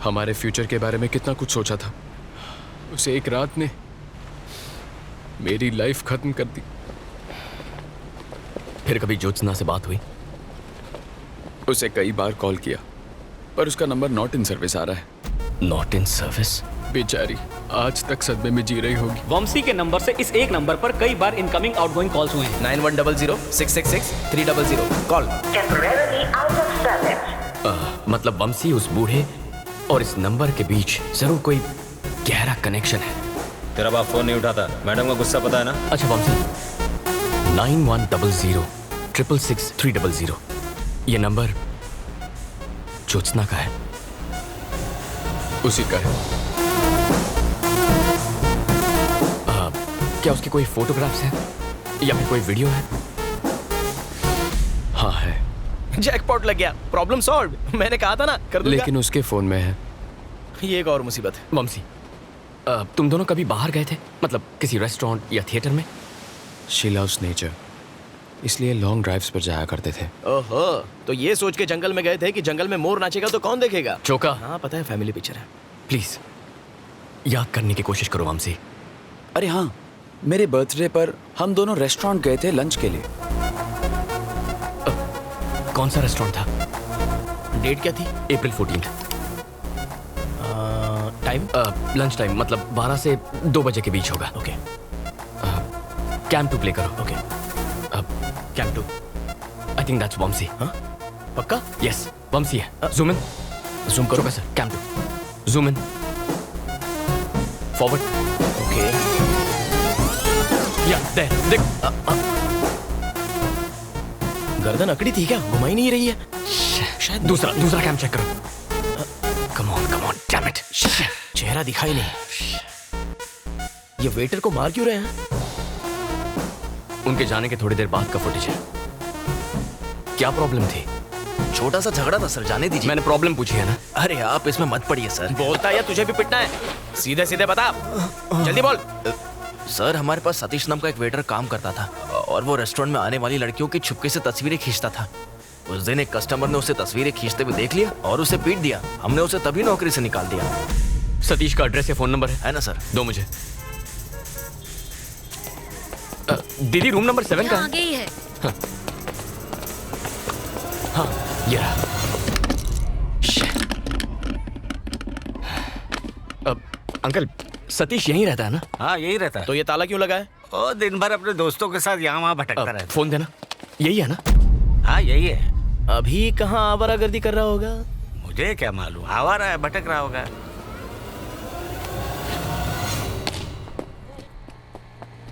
हमारे फ्यूचर के बारे में कितना कुछ सोचा था। उसे एक रात ने मेरी लाइफ खत्म कर दी। फिर कभी ज्योत्सना से बात हुई? उसे कई बार कॉल किया पर उसका नंबर नॉट इन सर्विस आ रहा है। Not in service? बेचारी आज तक सदमे में जी रही होगी। वंशी के नंबर से इस एक नंबर पर कई बार इनकमिंग आउटगोइंग कॉल्स हुए हैं। 9100-666-300 कॉल। मतलब वंशी उस बूढ़े और इस नंबर के बीच जरूर कोई गहरा कनेक्शन है। तेरा बाप फोन नहीं उठाता, मैडम का गुस्सा पता है ना? अच्छा वंशी, 9100-666-300 ये नंबर ज्योत्सना का है? उसी का है। क्या उसकी कोई फोटोग्राफ्स हैं या फिर कोई वीडियो है? हाँ है। जैकपॉट लग गया, प्रॉब्लम सॉल्व। मैंने कहा था ना कर दूंगा। लेकिन उसके फोन में है। ये एक और मुसीबत है। वंशी, तुम दोनों कभी बाहर गए थे? मतलब किसी रेस्टोरेंट या थिएटर में? शी लव्स नेचर, इसलिए लॉन्ग ड्राइव्स पर जाया करते थे। ओहो, तो ये सोच के जंगल में गए थे कि जंगल में मोर नाचेगा तो कौन देखेगा? चौका। हाँ पता है, फैमिली पिक्चर है। प्लीज याद करने की कोशिश करो वंशी। अरे हाँ, मेरे बर्थडे पर हम दोनों रेस्टोरेंट गए थे लंच के लिए। कौन सा रेस्टोरेंट था? डेट क्या थी? अप्रैल 14। टाइम? लंच टाइम, मतलब 12 से 2 बजे के बीच होगा। ओके। कैंप 2 प्ले करो। Okay. Camp 2। I think that's Vamshi. हाँ पक्का? यस वंशी है। Zoom in. जूम करो sir. Camp 2। Zoom in. Forward. Okay. या देख। गर्दन अकड़ी थी क्या? घुमाई नहीं रही है शायद। दूसरा कैंप चेक करो। Come on damn it. चेहरा दिखाई नहीं। ये वेटर को मार क्यों रहे हैं? उनके जाने के थोड़ी देर बाद का फुटेज है। क्या प्रॉब्लम थी? छोटा सा झगड़ा था सर, जाने दीजिए। मैंने प्रॉब्लम पूछी है ना। अरे आप इसमें मत पड़िए सर। बोलता या तुझे भी पिटना है? सीधे सीधे बता, जल्दी बोल। सर हमारे पास सतीश नाम का एक वेटर काम करता था और वो रेस्टोरेंट में आने वाली लड़कियों की छुपके से तस्वीरें खींचता था। उस दिन एक कस्टमर ने उसे तस्वीरें खींचते हुए देख लिया और उसे पीट दिया। हमने उसे तभी नौकरी से निकाल दिया। सतीश का एड्रेस या फोन नंबर है ना सर? दो मुझे। दीदी रूम नंबर 7 का आ गई है। हाँ ये रहा। अंकल सतीश यहीं रहता है ना? हाँ यही रहता है। तो ये ताला क्यों लगा है? ओ दिन भर अपने दोस्तों के साथ यहाँ वहाँ भटकता रहता है। फोन देना। यही है ना? हाँ यही है। अभी कहाँ आवारागर्दी कर रहा होगा? मुझे क्या मालूम, आवारा है, भटक रहा होगा।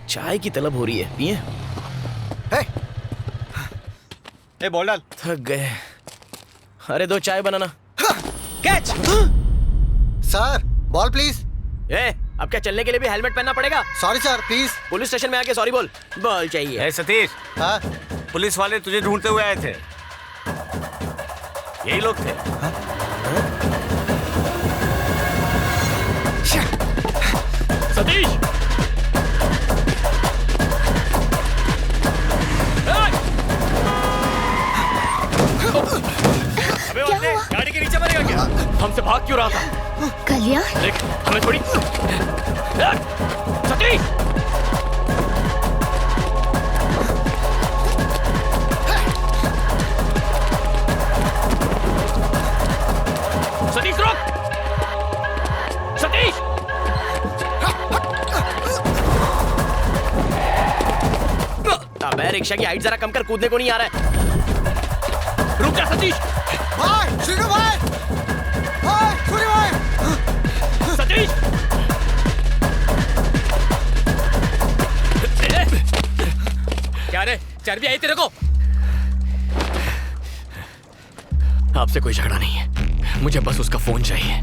चाय की तलब हो रही है, पिए? ए बोल डाल। थक गए। अरे दो चाय बनाना। कैच। Sir ball please. अब क्या चलने के लिए भी हेलमेट पहनना पड़ेगा? Sorry sir please. Police station में आके सॉरी बोल। बॉल चाहिए। ए सतीश। हाँ? पुलिस वाले तुझे ढूंढते हुए आए थे। यही लोग थे। सतीश। अबे गाड़ी के नीचे मरेगा क्या? हमसे भाग क्यों रहा था? कल्याण कल्याण देख हमें थोड़ी सतीश सतीश रुक सतीश अबे रिक्शा की हाइट जरा कम कर, कूदने को नहीं आ रहा है। रुक जा सतीश। भाई श्रीनु भाई, भाई श्रीनु भाई, सतीश क्या रे, चर्बी आई तेरे को? आपसे कोई झगड़ा नहीं है, मुझे बस उसका फोन चाहिए।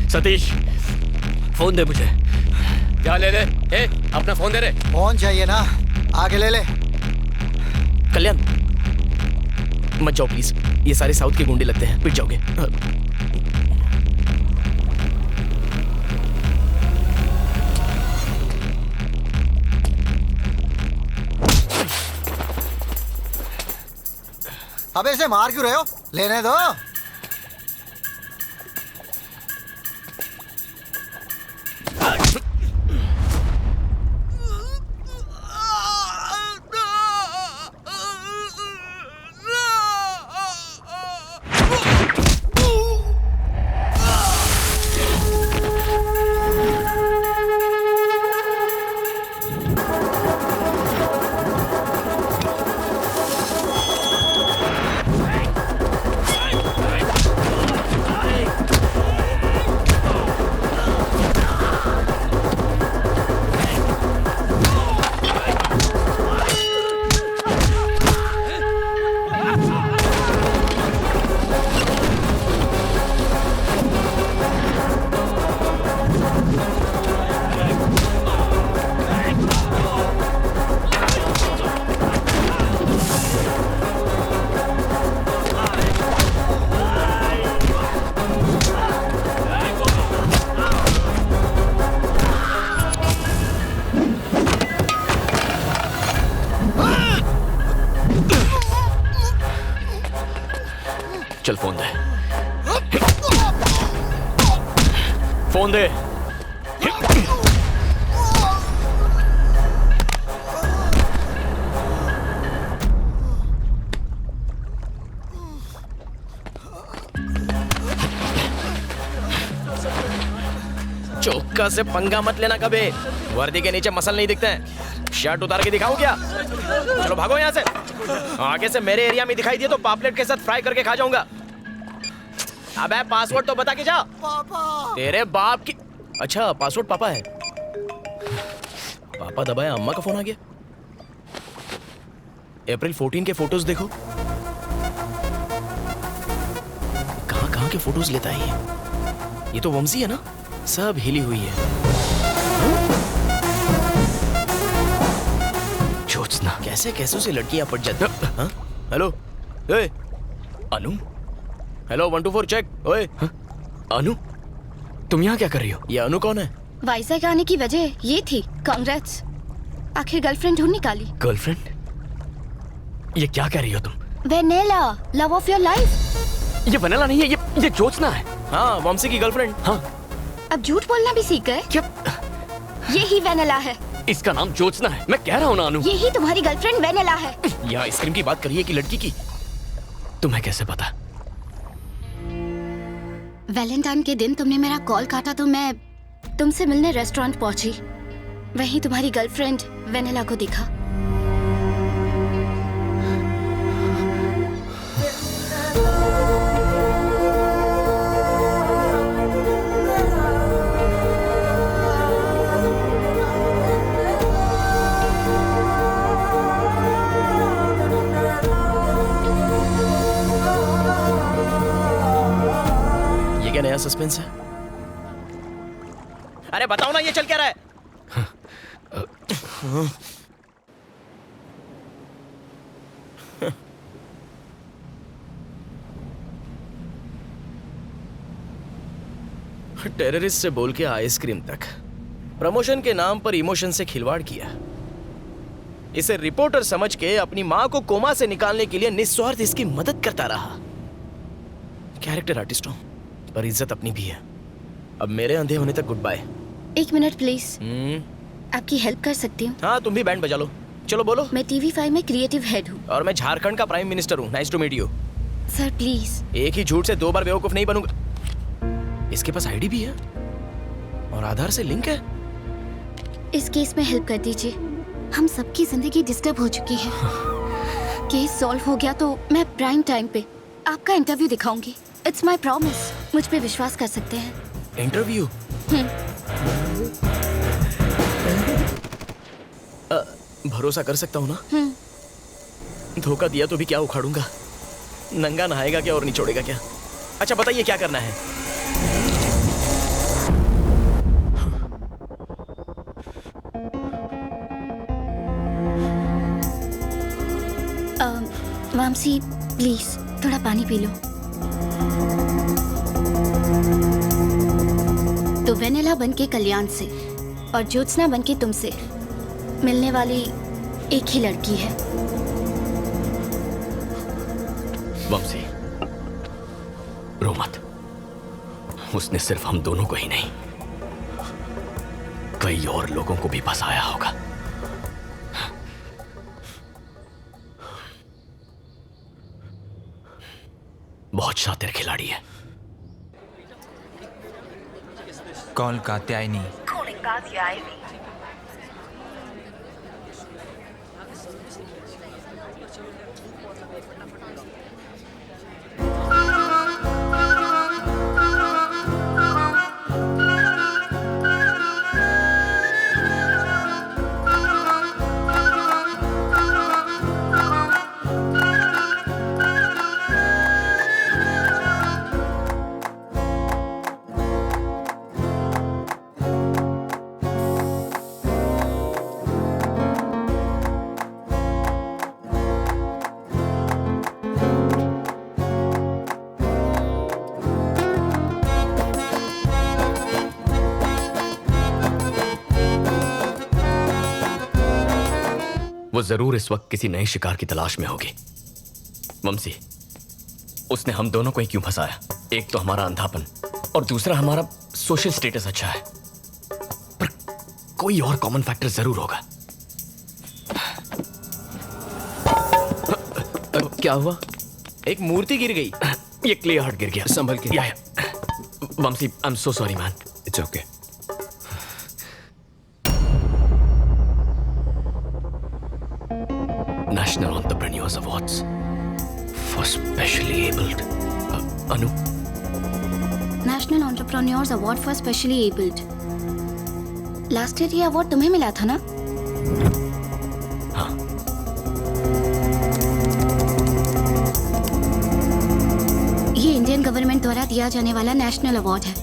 सतीश फोन दे मुझे। क्या ले ले? ए, अपना फोन दे रे। फोन चाहिए ना, आगे ले ले। कल्याण मत जाओ प्लीज, ये सारे साउथ के गुंडे लगते हैं, पिट जाओगे। अबे इसे मार क्यों रहे हो? लेने दो। चल फोन दे, फोन दे। चौका से पंगा मत लेना कभी, वर्दी के नीचे मसल नहीं दिखते हैं। शर्ट उतार के दिखाऊं क्या? चलो भागो यहाँ से, आगे से मेरे एरिया में दिखाई दिए तो पापलेट के साथ फ्राई करके खा जाऊंगा। अबे पासवर्ड तो बता के जा। पापा। तेरे बाप की। अच्छा पासवर्ड पापा है। पापा दबाया, अम्मा का फोन आ गया। अप्रैल 14 के फोटोज देखो। कहां कहां के फोटोज लेता है ये तो वंशी है ना, सब हिली हुई है। ज्योत्सना। कैसे कैसे से लड़कियां पट जाती। हाँ? हेलो ए अनु, हेलो 124 चेक। ओए अनु, तुम यहाँ क्या कर रही हो? ये अनु कौन है? वाइजैक आने की वजह ये थी। कांग्रेट्स, आखिर गर्लफ्रेंड ढूंढ निकाली। गर्लफ्रेंड? ये क्या कह रही हो तुम? Vennela, love of your life. ये वेनेला नहीं है, ये ज्योत्सना है। हाँ, वंशी की गर्लफ्रेंड। हाँ। अब झूठ बोलना भी सीख गए क्या? यही वेनेला है। इसका नाम ज्योत्सना है, मैं कह रहा हूँ ना अनु। यही तुम्हारी गर्लफ्रेंड वेनेला है। यह आइसक्रीम की बात करिए कि लड़की की? तुम्हें कैसे पता? वैलेंटाइन के दिन तुमने मेरा कॉल काटा तो मैं तुमसे मिलने रेस्टोरेंट पहुंची। वहीं तुम्हारी गर्लफ्रेंड वेनेला को दिखा। क्या नया सस्पेंस है? अरे बताओ ना, ये चल क्या रहा है? टेररिस्ट से बोल के आइसक्रीम तक, प्रमोशन के नाम पर इमोशन से खिलवाड़ किया। इसे रिपोर्टर समझ के अपनी मां को कोमा से निकालने के लिए निस्वार्थ इसकी मदद करता रहा। कैरेक्टर आर्टिस्ट हूं, पर इज्जत अपनी भी है। अब मेरे अंधे होने तक गुड बाय। 1 मिनट प्लीज, आपकी हेल्प कर सकती हूँ? हाँ, तुम भी बैंड बजा लो। चलो बोलो। मैं TV5 में क्रिएटिव हेड हूँ। और मैं झारखंड का प्राइम मिनिस्टर हूँ। Nice to meet you. Sir please. एक ही झूठ से 2 बार बेवकूफ नहीं बनूंगा। इसके पास आईडी भी है और आधार से लिंक है। इस केस में हेल्प कर दीजिए, हम सबकी जिंदगी डिस्टर्ब हो चुकी है। केस सॉल्व हो गया तो मैं प्राइम टाइम पे आपका इंटरव्यू दिखाऊंगी। It's my promise. मुझ पे विश्वास कर सकते हैं। इंटरव्यू? भरोसा कर सकता हूँ ना? धोखा दिया तो भी क्या उखाड़ूंगा? नंगा नहाएगा क्या और निचोड़ेगा क्या? अच्छा बताइए क्या करना है? मामसी प्लीज थोड़ा पानी पी लो। तो वेनेला बनके कल्याण से और ज्योत्सना बनके तुमसे मिलने वाली एक ही लड़की है। वंशी, रो मत। उसने सिर्फ हम दोनों को ही नहीं, कई और लोगों को भी फंसाया होगा। बहुत शातिर खिलाड़ी है। कॉल कात्यायनी। वो जरूर इस वक्त किसी नए शिकार की तलाश में होगी। ममसी, उसने हम दोनों को ही क्यों फंसाया? एक तो हमारा अंधापन और दूसरा हमारा सोशल स्टेटस अच्छा है, पर कोई और कॉमन फैक्टर जरूर होगा। क्या हुआ? एक मूर्ति गिर गई। ये क्ले हार्ट गिर गया। संभल के। Mumsy, I am so sorry man. It's okay. National Entrepreneurs Awards for Specially Abled. Anu? National Entrepreneurs Award for Specially Abled. Last year ये अवार्ड तुम्हें मिला था ना? हाँ। ये इंडियन गवर्नमेंट द्वारा दिया जाने वाला नेशनल अवार्ड है।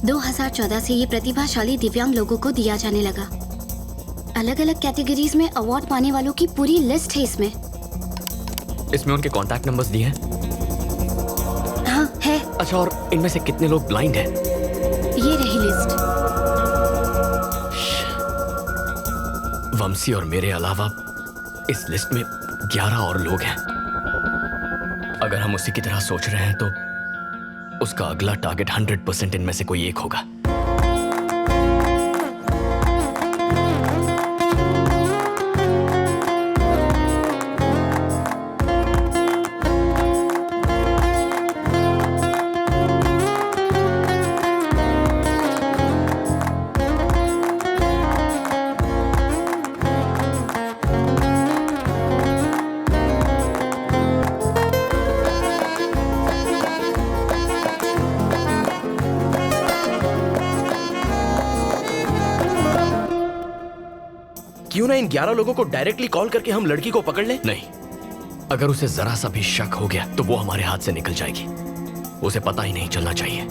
2014 से ये प्रतिभाशाली दिव्यांग लोगों को दिया जाने लगा। अलग अलग कैटेगरीज में अवार्ड पाने वालों की पूरी लिस्ट है इसमें। इसमें उनके कॉन्टैक्ट नंबर्स दिए हैं? हाँ है। अच्छा, और इनमें से कितने लोग ब्लाइंड हैं? ये रही लिस्ट। वंशी और मेरे अलावा इस लिस्ट में 11 और लोग हैं। अगर हम उसी की तरह सोच रहे हैं तो उसका अगला टारगेट 100% इनमें से कोई एक होगा। क्यों ना इन 11 लोगों को डायरेक्टली कॉल करके हम लड़की को पकड़ लें? नहीं, अगर उसे जरा सा भी शक हो गया तो वो हमारे हाथ से निकल जाएगी। उसे पता ही नहीं चलना चाहिए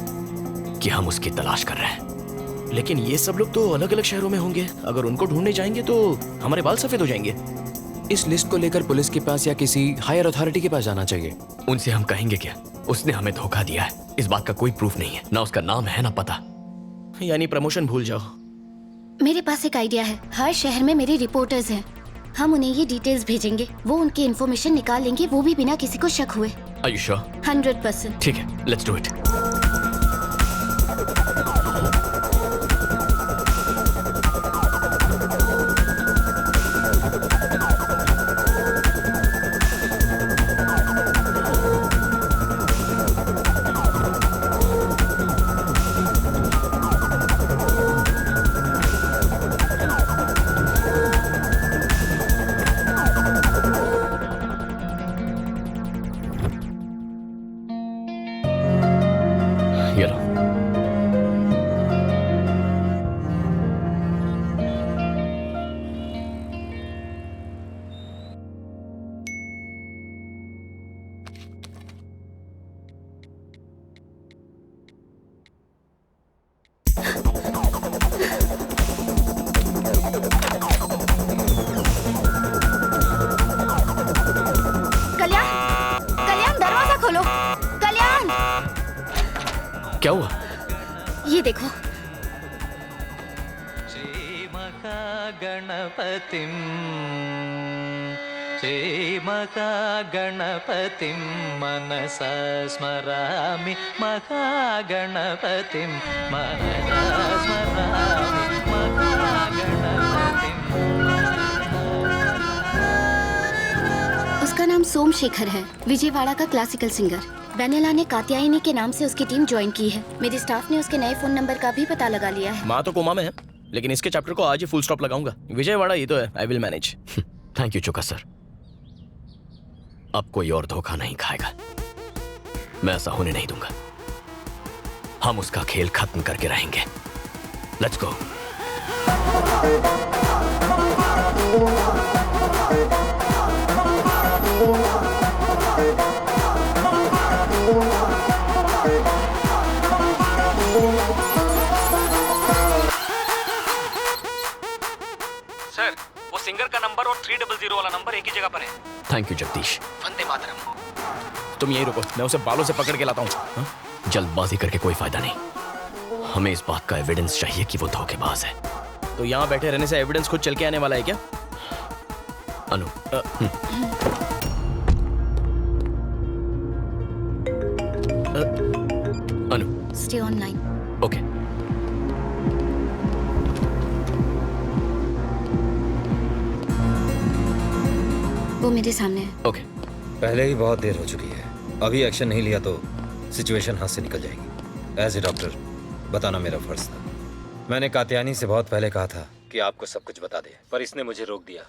कि हम उसकी तलाश कर रहे हैं। लेकिन ये सब लोग तो अलग अलग शहरों में होंगे। अगर उनको ढूंढने जाएंगे तो हमारे बाल सफेद हो जाएंगे। इस लिस्ट को लेकर पुलिस के पास या किसी हायर अथॉरिटी के पास जाना चाहिए। उनसे हम कहेंगे क्या? उसने हमें धोखा दिया है, इस बात का कोई प्रूफ नहीं है। ना उसका नाम है ना पता। यानी प्रमोशन भूल जाओ। मेरे पास एक आइडिया है। हर शहर में मेरे रिपोर्टर्स हैं। हम उन्हें ये डिटेल्स भेजेंगे, वो उनकी इन्फॉर्मेशन निकाल लेंगे, वो भी बिना किसी को शक हुए। Are you sure? 100%। ठीक है, लेट्स डू इट। ये देखो। गणपतिं श्रीमहागणपतिं मनसा स्मरामि महागणपतिं मनसा स्मरामि महागणपतिं। उसका नाम सोमशेखर है, विजयवाड़ा का क्लासिकल सिंगर। वेनेला ने कात्यायनी के नाम से उसकी टीम ज्वाइन की है। मेरे स्टाफ ने उसके नए फोन नंबर का भी पता लगा लिया है। माँ तो कोमा में है, लेकिन इसके चैप्टर को आज ही फुल स्टॉप लगाऊंगा। विजयवाड़ा ये तो है, I will manage. Thank you चुका सर। अब कोई और धोखा नहीं खाएगा, मैं ऐसा होने नहीं दूंगा। हम उसका खेल खत्म करके रहेंगे। Let's go. सर, वो सिंगर का नंबर और 300 वाला नंबर एक ही जगह पर है। Thank you Jagdish. वंदे मातरम। तुम यहीं रुको, मैं उसे बालों से पकड़ के लाता हूँ। जल्दबाजी करके कोई फायदा नहीं। हमें इस बात का एविडेंस चाहिए कि वो धोखेबाज है। तो यहाँ बैठे रहने से एविडेंस खुद चल के आने वाला है क्या? Anu. Anu. Stay online. Okay. वो मेरे सामने है। ओके। पहले ही बहुत देर हो चुकी है, अभी एक्शन नहीं लिया तो सिचुएशन हाथ से निकल जाएगी। एज ए डॉक्टर बताना मेरा फर्ज था। मैंने कात्यायनी से बहुत पहले कहा था कि आपको सब कुछ बता दे, पर इसने मुझे रोक दिया।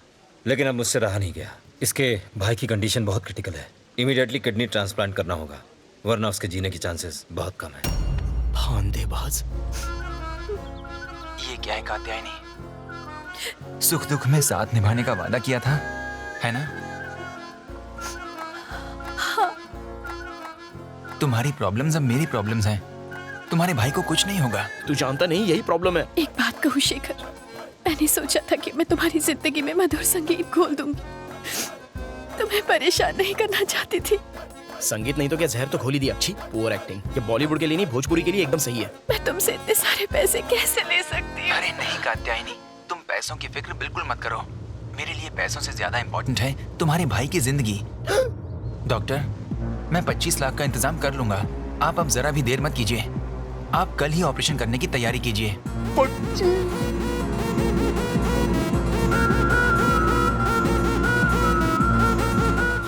लेकिन अब मुझसे रहा नहीं गया। इसके भाई की कंडीशन बहुत क्रिटिकल है, इमीडिएटली किडनी ट्रांसप्लांट करना होगा, वरना उसके जीने की चांसेस बहुत कम है। भांदेबाज। ये क्या है कात्यायनी? सुख दुख में साथ निभाने का वादा किया था, है ना? हाँ। तुम्हारी प्रॉब्लम्स अब मेरी प्रॉब्लम्स हैं। तुम्हारे भाई को कुछ नहीं होगा। तू जानता नहीं यही प्रॉब्लम है। एक बात कहूँ शेखर, मैंने सोचा था कि मैं तुम्हारी जिंदगी में मधुर संगीत घोल दूंगी। तुम्हें परेशान नहीं करना चाहती थी। संगीत नहीं तो क्या जहर तो खोल ही दिया। अच्छी पुअर एक्टिंग। ये बॉलीवुड के लिए नहीं, भोजपुरी के लिए एकदम सही है। मैं तुमसे इतने सारे पैसे कैसे ले सकती हूँ? अरे नहीं कात्यायनी, तुम पैसों की फिक्र बिल्कुल मत करो। मेरे लिए पैसों से ज्यादा इम्पोर्टेंट है तुम्हारे भाई की जिंदगी। डॉक्टर, मैं 25 लाख का इंतजाम कर लूंगा। आप अब जरा भी देर मत कीजिए। आप कल ही ऑपरेशन करने की तैयारी कीजिए।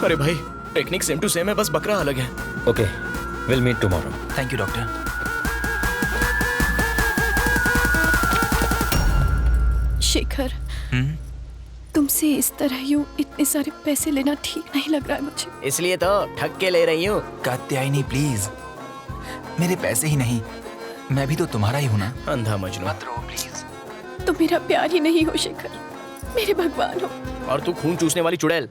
अरे भाई, टेक्निक सेम टू सेम है, बस बकरा अलग है। Okay, will meet tomorrow. Thank you doctor. Shekhar, तुमसे इस तरह यूं इतने सारे पैसे लेना ठीक नहीं लग रहा है मुझे। इसलिए तो ठग के ले रही हूँ। कात्यायनी प्लीज, मेरे पैसे ही नहीं, मैं भी तो तुम्हारा ही हूँ ना। अंधा मजनू। मत रो प्लीज। तुम मेरा प्यार ही नहीं हो शेखर, मेरे भगवान हो। और तू खून चूसने वाली चुड़ैल।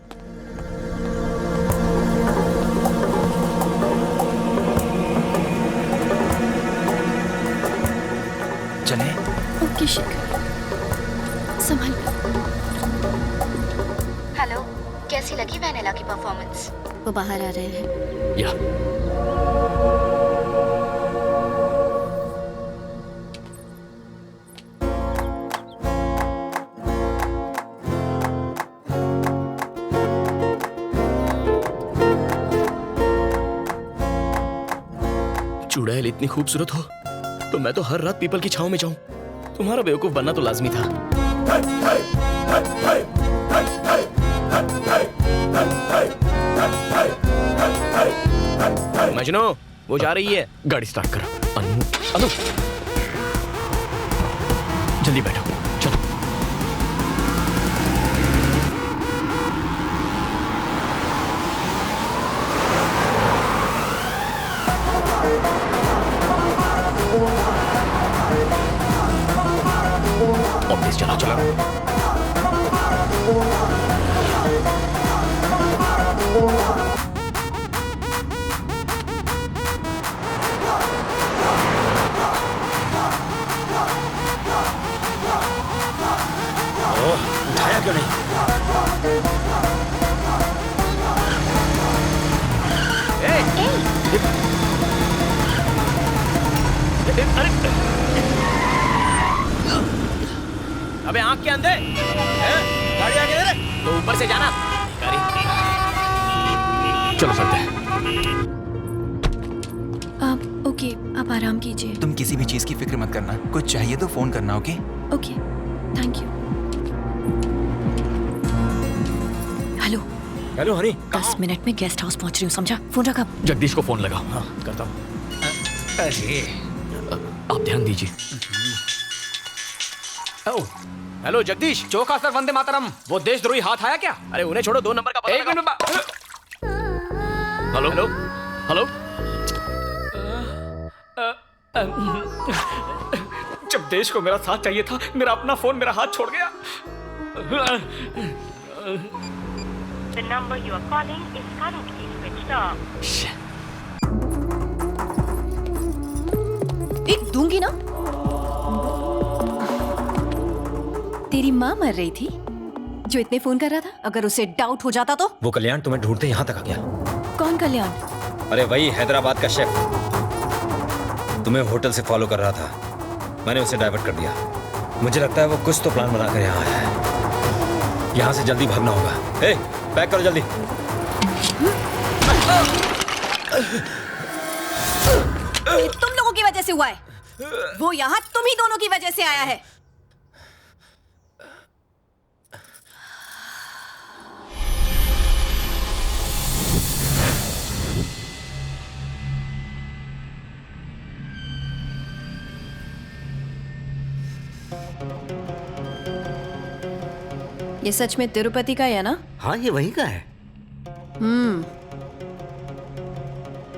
चले? ओके शेखर, संभल। हेलो, कैसी लगी वेनेला की परफॉर्मेंस? वो बाहर आ रहे हैं। या चुड़ैल इतनी खूबसूरत हो तो मैं तो हर रात पीपल की छांव में जाऊं। तुम्हारा बेवकूफ बनना तो लाजमी था। मजनू, वो जा रही है। गाड़ी स्टार्ट करो। अनु, अनु, जल्दी बैठो, चलो। ऑफिस चला चला। उठाया क्यों नहीं? अरे अबे आंख के अंधे गाड़ी आगे दे रे। तो ऊपर से जाना गाड़ी। चलो चलते हैं। आप ओके, आप आराम कीजिए। तुम किसी भी चीज की फिक्र मत करना, कुछ चाहिए तो फोन करना। Okay okay, thank you. Hello hello Honey, 10 minute में गेस्ट हाउस पहुंच रही हूँ, समझा? फोन रखा। जगदीश को फोन लगाओ। हाँ करता हूँ। अरे आप ध्यान दीजिए। हेलो जगदीश। चौका सर, वंदे मातरम। वो देशद्रोही हाथ आया क्या? अरे उन्हें छोड़ो, 2 नंबर का पता एक मिनट। Hello hello hello. जब देश को मेरा साथ चाहिए था, मेरा अपना फोन मेरा हाथ छोड़ गया। The number you are calling is currently switched off. एक दूंगी ना। तेरी माँ मर रही थी जो इतने फोन कर रहा था। अगर उसे डाउट हो जाता तो? वो कल्याण तुम्हें ढूंढते यहाँ तक आ गया। कौन कल्याण? अरे वही हैदराबाद का शेफ, तुम्हें होटल से फॉलो कर रहा था। मैंने उसे डाइवर्ट कर दिया। मुझे लगता है वो कुछ तो प्लान बनाकर यहाँ आया है। यहाँ से जल्दी भागना होगा। ए, पैक करो जल्दी। ये तुम लोगों की वजह से हुआ है। वो यहाँ तुम ही दोनों की वजह से आया है। ये सच में तिरुपति का है ना? हाँ ये वहीं का है।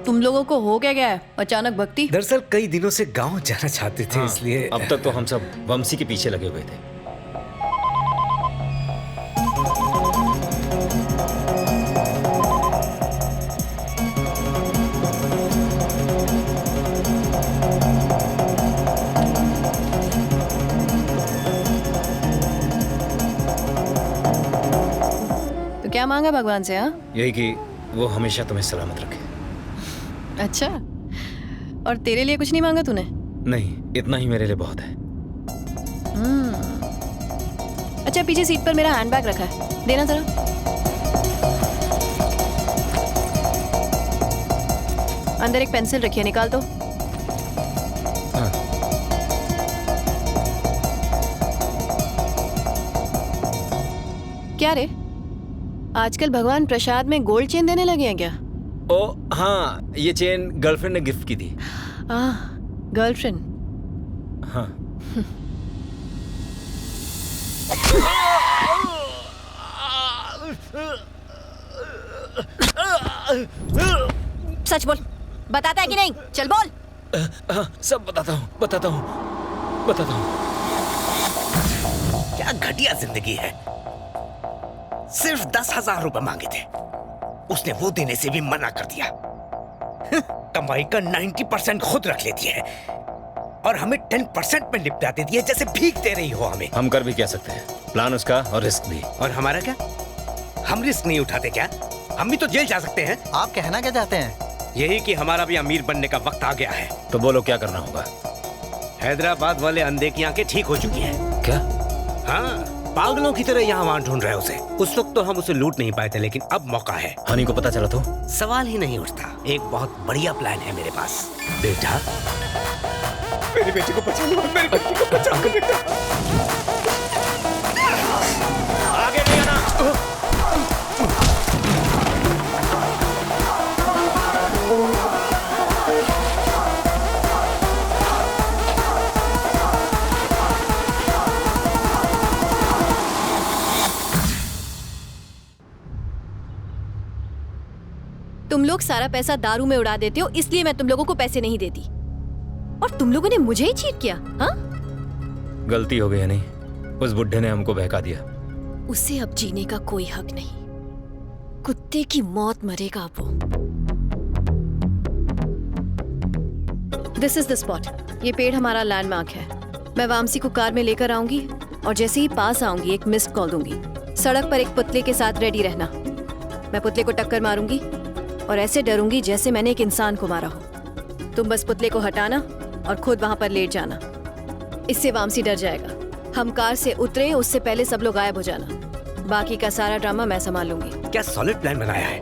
तुम लोगों को हो क्या गया है अचानक भक्ति? दरअसल कई दिनों से गांव जाना चाहते थे, इसलिए अब तक तो हम सब वंशी के पीछे लगे हुए थे। तो क्या मांगा भगवान से? हाँ, यही कि वो हमेशा तुम्हें सलामत रखे। अच्छा, और तेरे लिए कुछ नहीं मांगा तूने? नहीं, इतना ही मेरे लिए बहुत है। अच्छा, पीछे सीट पर मेरा हैंडबैग रखा है, देना जरा। अंदर एक पेंसिल रखी है, निकाल दो। क्या रे, आजकल भगवान प्रसाद में गोल्ड चेन देने लगे हैं क्या? ओ हाँ, ये चेन गर्लफ्रेंड ने गिफ्ट की थी। गर्लफ्रेंड? हाँ। सच बोल, बताता है कि नहीं? चल बोल। सब बताता हूँ, बताता हूँ। क्या घटिया जिंदगी है। सिर्फ 10,000 रुपए मांगे थे, उसने वो देने से भी मना कर दिया। कमाई का 90% खुद रख लेती है और हमें 10% में निपटा देती है, जैसे भीख दे रही हो हमें। हम कर भी क्या सकते हैं, प्लान उसका और रिस्क भी। और हमारा क्या? हम रिस्क नहीं उठाते क्या? हम भी तो जेल जा सकते हैं। आप कहना क्या चाहते हैं? यही कि हमारा भी अमीर बनने का वक्त आ गया है। तो बोलो क्या करना होगा। हैदराबाद वाले अंधे की आंखें ठीक हो चुकी हैं। क्या? हाँ, पागलों की तरह यहाँ वहाँ ढूंढ रहे उसे। उस वक्त तो हम उसे लूट नहीं पाए थे, लेकिन अब मौका है। हनी को पता चला तो? सवाल ही नहीं उठता। एक बहुत बढ़िया प्लान है मेरे पास। बेटा, मेरी बेटी को बचा लो, मेरी बेटी को बचा लो बेटा। आगे नहीं आना। तुम लोग सारा पैसा दारू में उड़ा देते हो, इसलिए मैं तुम लोगों को पैसे नहीं देती। और तुम लोगों ने मुझे ही चीट किया। हाँ, गलती हो गई नहीं, उस बुढ़े ने हमको बहका दिया। उसे अब जीने का कोई हक नहीं। कुत्ते की मौत मरेगा अब वो। This is the spot. ये पेड़ हमारा लैंडमार्क है। मैं वामसी को कार में लेकर आऊंगी और जैसे ही पास आऊंगी एक मिस्ड कॉल दूंगी। सड़क पर एक पुतले के साथ रेडी रहना। मैं पुतले को टक्कर मारूंगी और ऐसे डरूंगी जैसे मैंने एक इंसान को मारा हो। तुम बस पुतले को हटाना और खुद वहां पर लेट जाना। इससे वामसी डर जाएगा हम कार से उतरे उससे पहले सब लोग गायब हो जाना। बाकी का सारा ड्रामा मैं संभाल लूंगी। क्या सॉलिड प्लान बनाया है।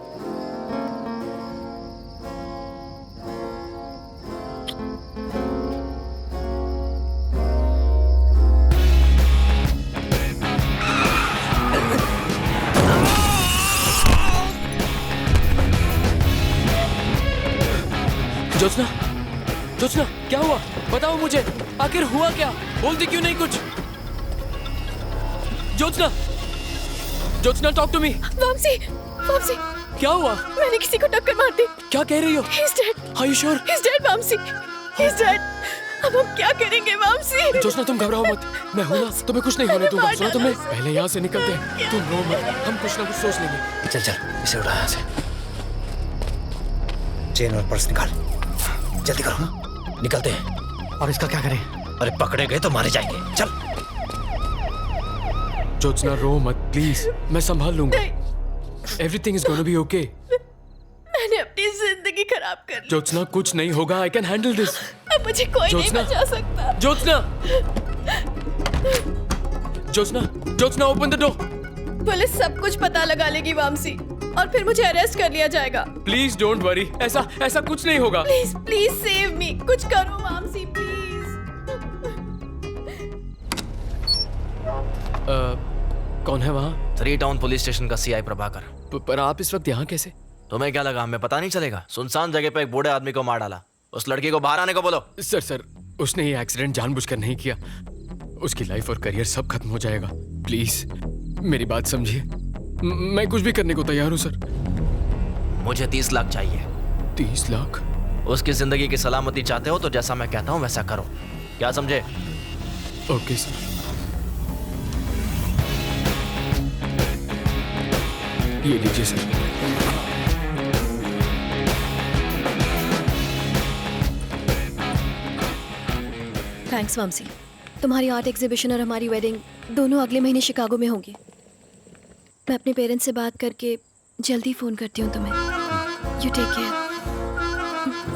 जोत्स्ना, जोत्स्ना क्या हुआ? बताओ मुझे, आखिर हुआ क्या? बोलती क्यों नहीं कुछ? Jyotsna, Jyotsna talk to me. Vamshi, Vamshi, क्या हुआ? मैंने किसी को टक्कर मार दी। क्या कह रही हो? He's dead. Are you sure? He's dead, Vamsi. He's dead. अब हम क्या करेंगे वामसी? जोत्स्ना तुम घबराओ मत, मैं हूं ना, तुम्हें कुछ नहीं होने दूंगा। सुना तुमने? पहले यहाँ से निकलते हैं, तुम रो मत, हम कुछ ना कुछ सोच लेंगे। चल चल, इसे उठा यहाँ से। चेन और पर्स निकाल, जल्दी करो, निकलते हैं। और इसका क्या करें? अरे पकड़े गए तो मारे जाएंगे, चल। जोत्स्ना रो मत प्लीज, मैं संभाल लूंगा। Everything is gonna be okay. मैंने अपनी जिंदगी खराब कर ली। जोत्स्ना कुछ नहीं होगा, आई कैन हैंडल दिस। अब मुझे कोई नहीं बचा सकता। Jyotsna, Jyotsna, Jyotsna open the door. Police सब कुछ पता लगा लेगी वामसी, और फिर मुझे अरेस्ट कर लिया जाएगा। प्लीज डोंट वरी, ऐसा कुछ नहीं होगा। प्लीज प्लीज सेव मी, कुछ करो वामसी प्लीज। कौन है वहाँ? 3 टाउन पुलिस स्टेशन का सीआई प्रभाकर। पर आप इस वक्त यहाँ कैसे? तुम्हें क्या लगा हमें पता नहीं चलेगा? सुनसान जगह पे एक बूढ़े आदमी को मार डाला। उस लड़की को बाहर आने को बोलो। सर उसने ये एक्सीडेंट जानबूझकर नहीं किया। उसकी लाइफ और करियर सब खत्म हो जाएगा। प्लीज मेरी बात समझिए, मैं कुछ भी करने को तैयार हूँ सर। मुझे 30 लाख चाहिए। 30 लाख? उसकी जिंदगी की सलामती चाहते हो तो जैसा मैं कहता हूँ वैसा करो, क्या समझे? Okay sir. ये लीजिए सर। थैंक्स वामसी। तुम्हारी आर्ट एग्जीबिशन और हमारी वेडिंग दोनों अगले महीने शिकागो में होंगी। मैं अपने पेरेंट्स से बात करके जल्दी फोन करती हूँ तुम्हें। You take care.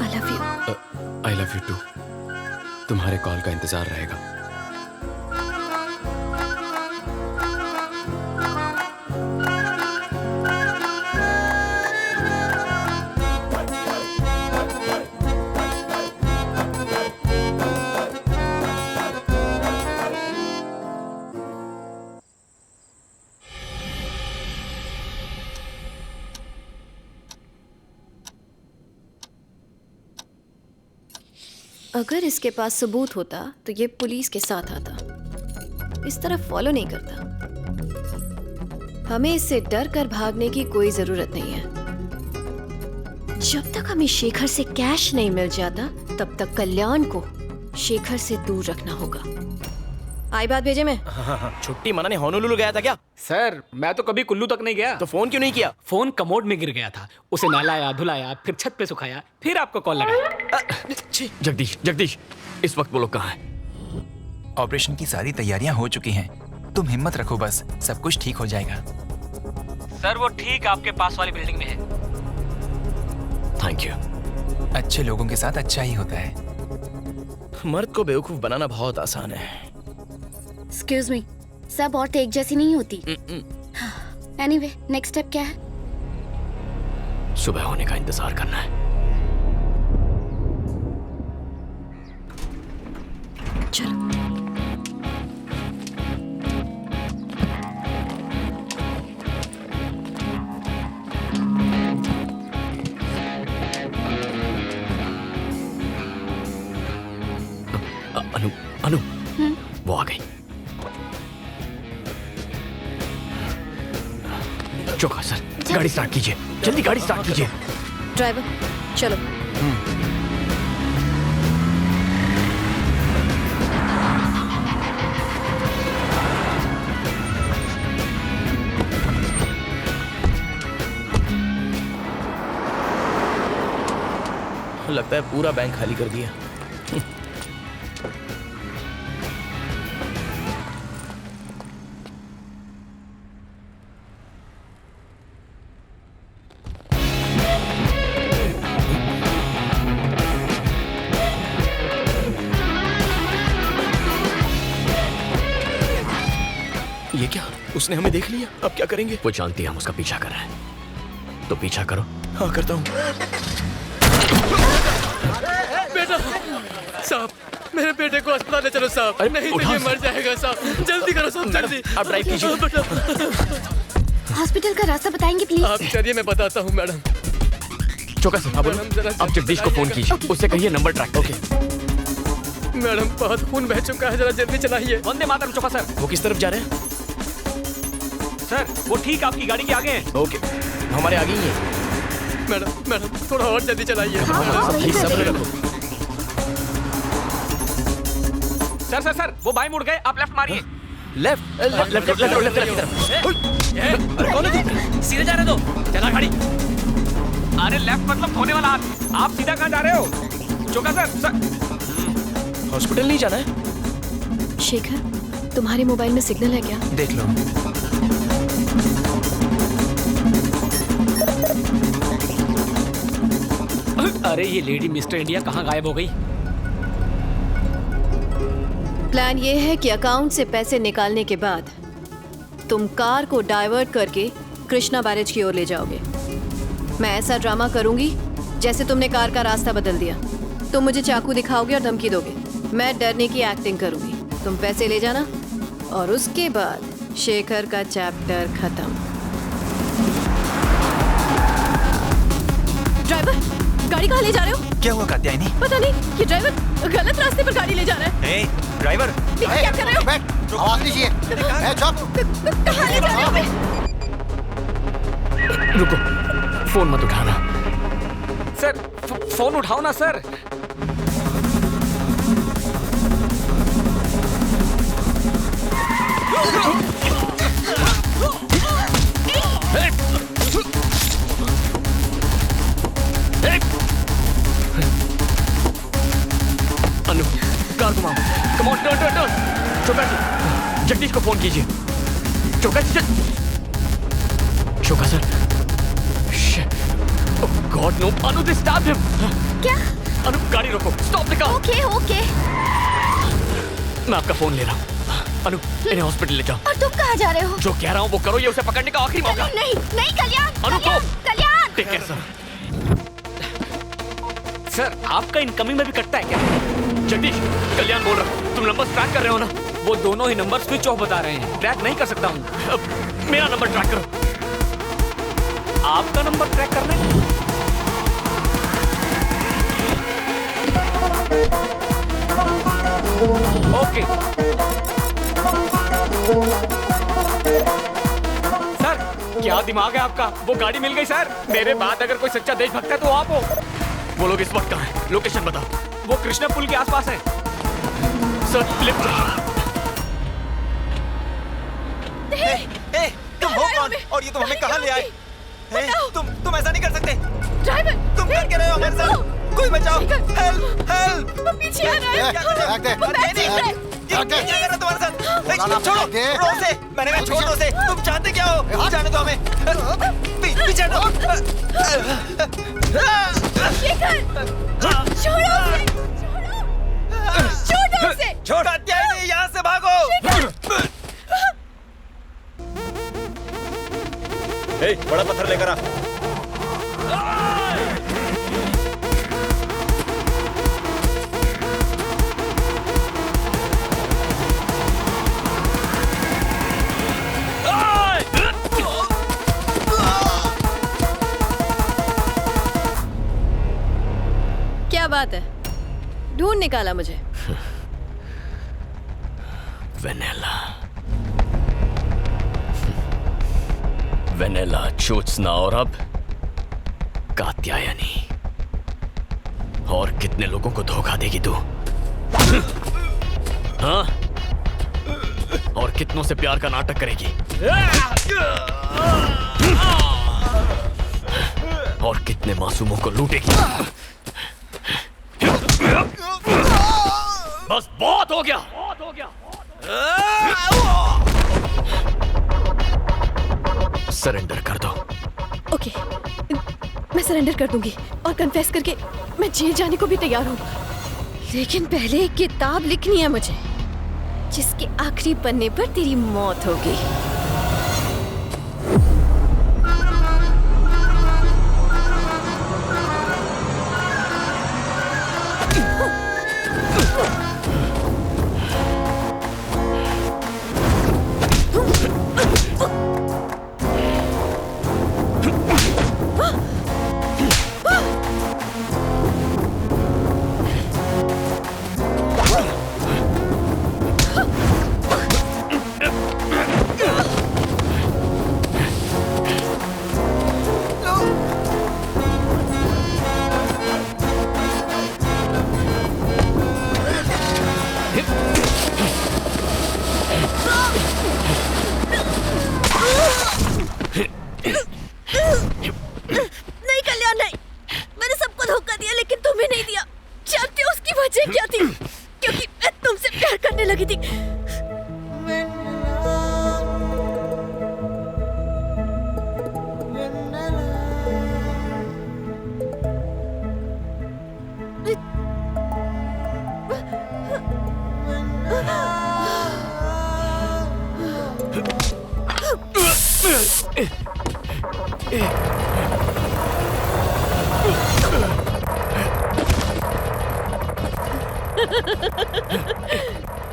I love you. I love you too. तुम्हारे कॉल का इंतजार रहेगा। अगर इसके पास सबूत होता तो ये पुलिस के साथ आता, इस तरह फॉलो नहीं करता। हमें इससे डर कर भागने की कोई जरूरत नहीं है। जब तक हमें शेखर से कैश नहीं मिल जाता तब तक कल्याण को शेखर से दूर रखना होगा। आई बात भेजे में? छुट्टी मनाने होनोलुलु गया था क्या? सर मैं तो कभी कुल्लू तक नहीं गया। तो फोन क्यों नहीं किया? फोन कमोड में गिर गया था, उसे नहलाया धुलाया फिर छत पे सुखाया फिर आपको कॉल लगाया। जगदीश इस वक्त वो लोग कहाँ हैं? ऑपरेशन की सारी तैयारियां हो चुकी हैं, तुम हिम्मत रखो, बस सब कुछ ठीक हो जाएगा। सर वो ठीक आपके पास वाली बिल्डिंग में है। Thank you. अच्छे लोगों के साथ अच्छा ही होता है। मर्द को बेवकूफ बनाना बहुत आसान है। एक्सक्यूज मी, सब औरतें एक जैसी नहीं होती। एनीवे, नेक्स्ट स्टेप क्या है? सुबह होने का इंतजार करना है। चलो। अनु वो आ गई। चौका सर, गाड़ी स्टार्ट कीजिए, जल्दी गाड़ी स्टार्ट कीजिए। ड्राइवर चलो। लगता है पूरा बैंक खाली कर दिया। ये क्या? उसने हमें देख लिया, अब क्या करेंगे? वो जानती है हम उसका पीछा कर रहे हैं, तो पीछा करो। हाँ करता हूँ। बेटा साहब, मेरे बेटे को अस्पताल ले चलो साहब। नहीं तो ये मर जाएगा साहब। जल्दी करो साहब, जल्दी। आप ड्राइव कीजिए। हॉस्पिटल का रास्ता बताएंगे प्लीज? आप चलिए, मैं बताता हूँ मैडम। चौका सर, आप जगदीश को फोन कीजिए, उससे कहिए नंबर ट्रैक। ओके मैडम, बहुत खून बह चुका है, जरा जल्दी चलाइए। वंदे मातरम चौका सर। वो किस तरफ जा रहे हैं? सर वो ठीक आपकी गाड़ी के आगे हैं। ओके, हमारे आगे ही है। मैडम थोड़ा और जल्दी चलाइए। सब्र रखो। सर वो बाएं मुड़ गए, आप लेफ्ट मारिए। लेफ्ट की तरफ। अरे कौन है? सीधे जा रहे दो, चला गाड़ी। अरे लेफ्ट मतलब होने वाला हाथ। आप सीधा कहाँ जा रहे हो? चौका सर। हॉस्पिटल नहीं जाना है? शेखर, तुम्हारे मोबाइल में सिग्नल है क्या? देख लो। अरे ये लेडी मिस्टर इंडिया कहाँ गायब हो गई? प्लान ये है कि अकाउंट से पैसे निकालने के बाद तुम कार को डाइवर्ट करके कृष्णा बैरेज की ओर ले जाओगे। मैं ऐसा ड्रामा करूंगी जैसे तुमने कार का रास्ता बदल दिया। तुम मुझे चाकू दिखाओगे और धमकी दोगे। मैं डरने की एक्टिंग करूंगी, तुम पैसे ले जाना और उसके बाद शेखर का चैप्टर खत्म। ड्राइवर, गाड़ी कहाँ ले जा रहे हो? क्या हुआ कात्यायनी? पता नहीं, ये ड्राइवर गलत रास्ते पर गाड़ी ले जा रहा है। ए, ड्राइवर, क्या कर रहे हो? आवाज लीजिए। कहाँ ले जा रहे हो बे? रुको, फोन मत उठाना। सर फोन उठाओ ना सर। अनु, कार घुमाओ। Come on, turn. चौका जी, जगदीश को फोन कीजिए। चौका सर। गॉड नो, अनु दे स्टैब्ड हिम। क्या? अनु गाड़ी रोको, स्टॉप द कार। ओके। मैं आपका फोन ले रहा हूँ। अनु, इन्हें हॉस्पिटल ले जाओ। और तुम कहाँ जा रहे हो? जो कह रहा हूँ वो करो, ये उसे पकड़ने का आखिरी मौका। नहीं कल्याण। अनु को Kalyan. Take care sir. Sir आपका इनकमिंग में भी कटता है क्या? जगदीश, कल्याण बोल रहा हूँ। तुम नंबर ट्रैक कर रहे हो ना? वो दोनों ही नंबर स्विच ऑफ बता रहे हैं, ट्रैक नहीं कर सकता हूँ। मेरा नंबर ट्रैक करो। आपका नंबर ट्रैक करना है? ओके सर, क्या दिमाग है आपका? वो गाड़ी मिल गई सर। मेरे बाद अगर कोई सच्चा देशभक्त है तो आप हो। वो लोग इस वक्त कहाँ हैं? लोकेशन बताओ। वो कृष्णा पुल के आसपास है सर। लिफ्ट। तुम हो कौन और ये तुम हमें कहाँ ले आए? तुम ऐसा नहीं कर सकते। ड्राइवर, तुम कर के रहे हो हमारे साथ? कोई बचाओ। हेल्प। वो पीछे आ रहा है। क्या कर रहा तुम्हारे साथ? छोड़ो उसे। मैंने कहा छोड़ो उसे। तुम जानते क्या हो? जाने दो हमें। पीछे हटो। शेखर, छोड़ो उसे। छोड़ो उसे। छोड़ कात्यायनी, यहाँ से भागो। बड़ा पत्थर लेकर आ। क्या बात है, ढूंढ निकाला मुझे। वेनेला, ज्योत्सना और अब कात्यायनी। और कितने लोगों को धोखा देगी तू? हाँ? और कितनों से प्यार का नाटक करेगी? और कितने मासूमों को लूटेगी? बस बहुत हो गया। सरेंडर कर दो। ओके, मैं सरेंडर कर दूंगी और कन्फेस करके मैं जेल जाने को भी तैयार हूँ। लेकिन पहले एक किताब लिखनी है मुझे जिसके आखिरी पन्ने पर तेरी मौत होगी। नहीं कल्याण नहीं, मैंने सबको धोखा दिया लेकिन तुम्हें नहीं दिया। जानते हो उसकी वजह क्या थी? क्योंकि मैं तुमसे प्यार करने लगी थी।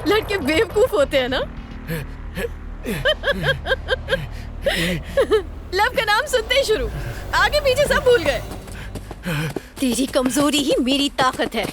लड़के बेवकूफ होते हैं ना। लव का नाम सुनते ही शुरू, आगे पीछे सब भूल गए। तेरी कमजोरी ही मेरी ताकत है।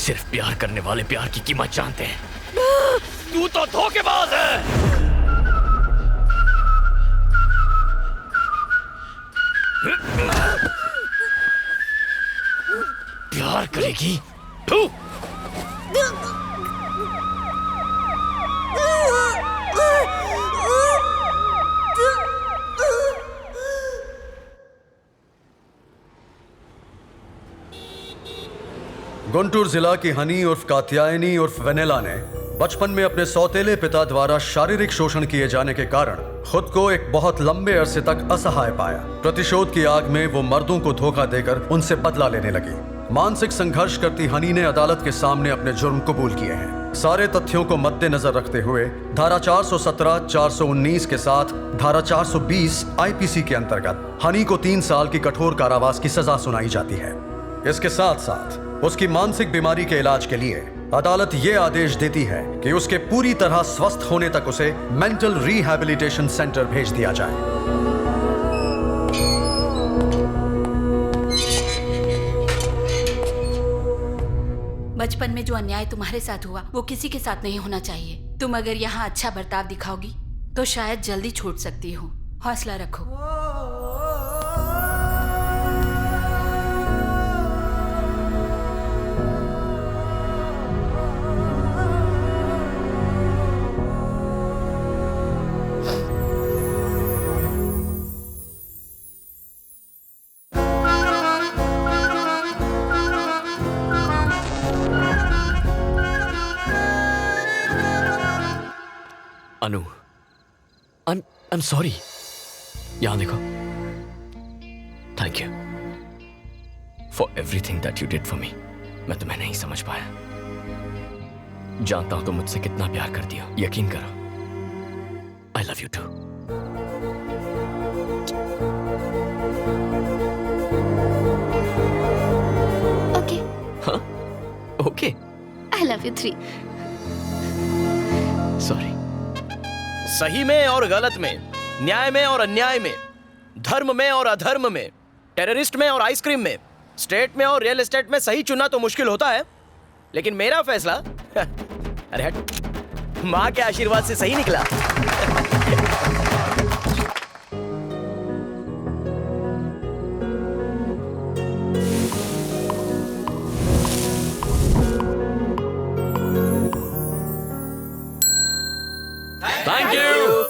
सिर्फ प्यार करने वाले प्यार की कीमत जानते हैं। तू तो धोखेबाज है। प्यार करेगी तू? गुंटूर जिला की हनी उर्फ कात्यायनी उर्फ वेनेला ने बचपन में अपने सौतेले पिता द्वारा शारीरिक शोषण किए जाने के कारण खुद को एक बहुत लंबे अरसे तक असहाय पाया। प्रतिशोध की आग में वो मर्दों को धोखा देकर उनसे बदला लेने लगी। मानसिक संघर्ष करती हनी ने अदालत के सामने अपने जुर्म कबूल किए हैं। सारे तथ्यों को मद्देनजर रखते हुए धारा 417, 419 के साथ धारा 420 आईपीसी के अंतर्गत हनी को 3 साल की कठोर कारावास की सजा सुनाई जाती है। इसके साथ साथ उसकी मानसिक बीमारी के इलाज के लिए अदालत ये आदेश देती है कि उसके पूरी तरह स्वस्थ होने तक उसे मेंटल रिहैबिलिटेशन सेंटर भेज दिया जाए। बचपन में जो अन्याय तुम्हारे साथ हुआ वो किसी के साथ नहीं होना चाहिए। तुम अगर यहाँ अच्छा बर्ताव दिखाओगी तो शायद जल्दी छूट सकती हो। हौसला रखो। अनु, I'm sorry। यहाँ देखो। Thank you for everything that you did for me। मैं तुम्हें नहीं समझ पाया। जानता हूं तुम मुझसे कितना प्यार करती हो। यकीन करो। I love you too। 3 sorry. सही में और गलत में, न्याय में और अन्याय में, धर्म में और अधर्म में, टेररिस्ट में और आइसक्रीम में, स्टेट में और रियल एस्टेट में सही चुनना तो मुश्किल होता है, लेकिन मेरा फैसला अरे हट, माँ के आशीर्वाद से सही निकला। Thank you.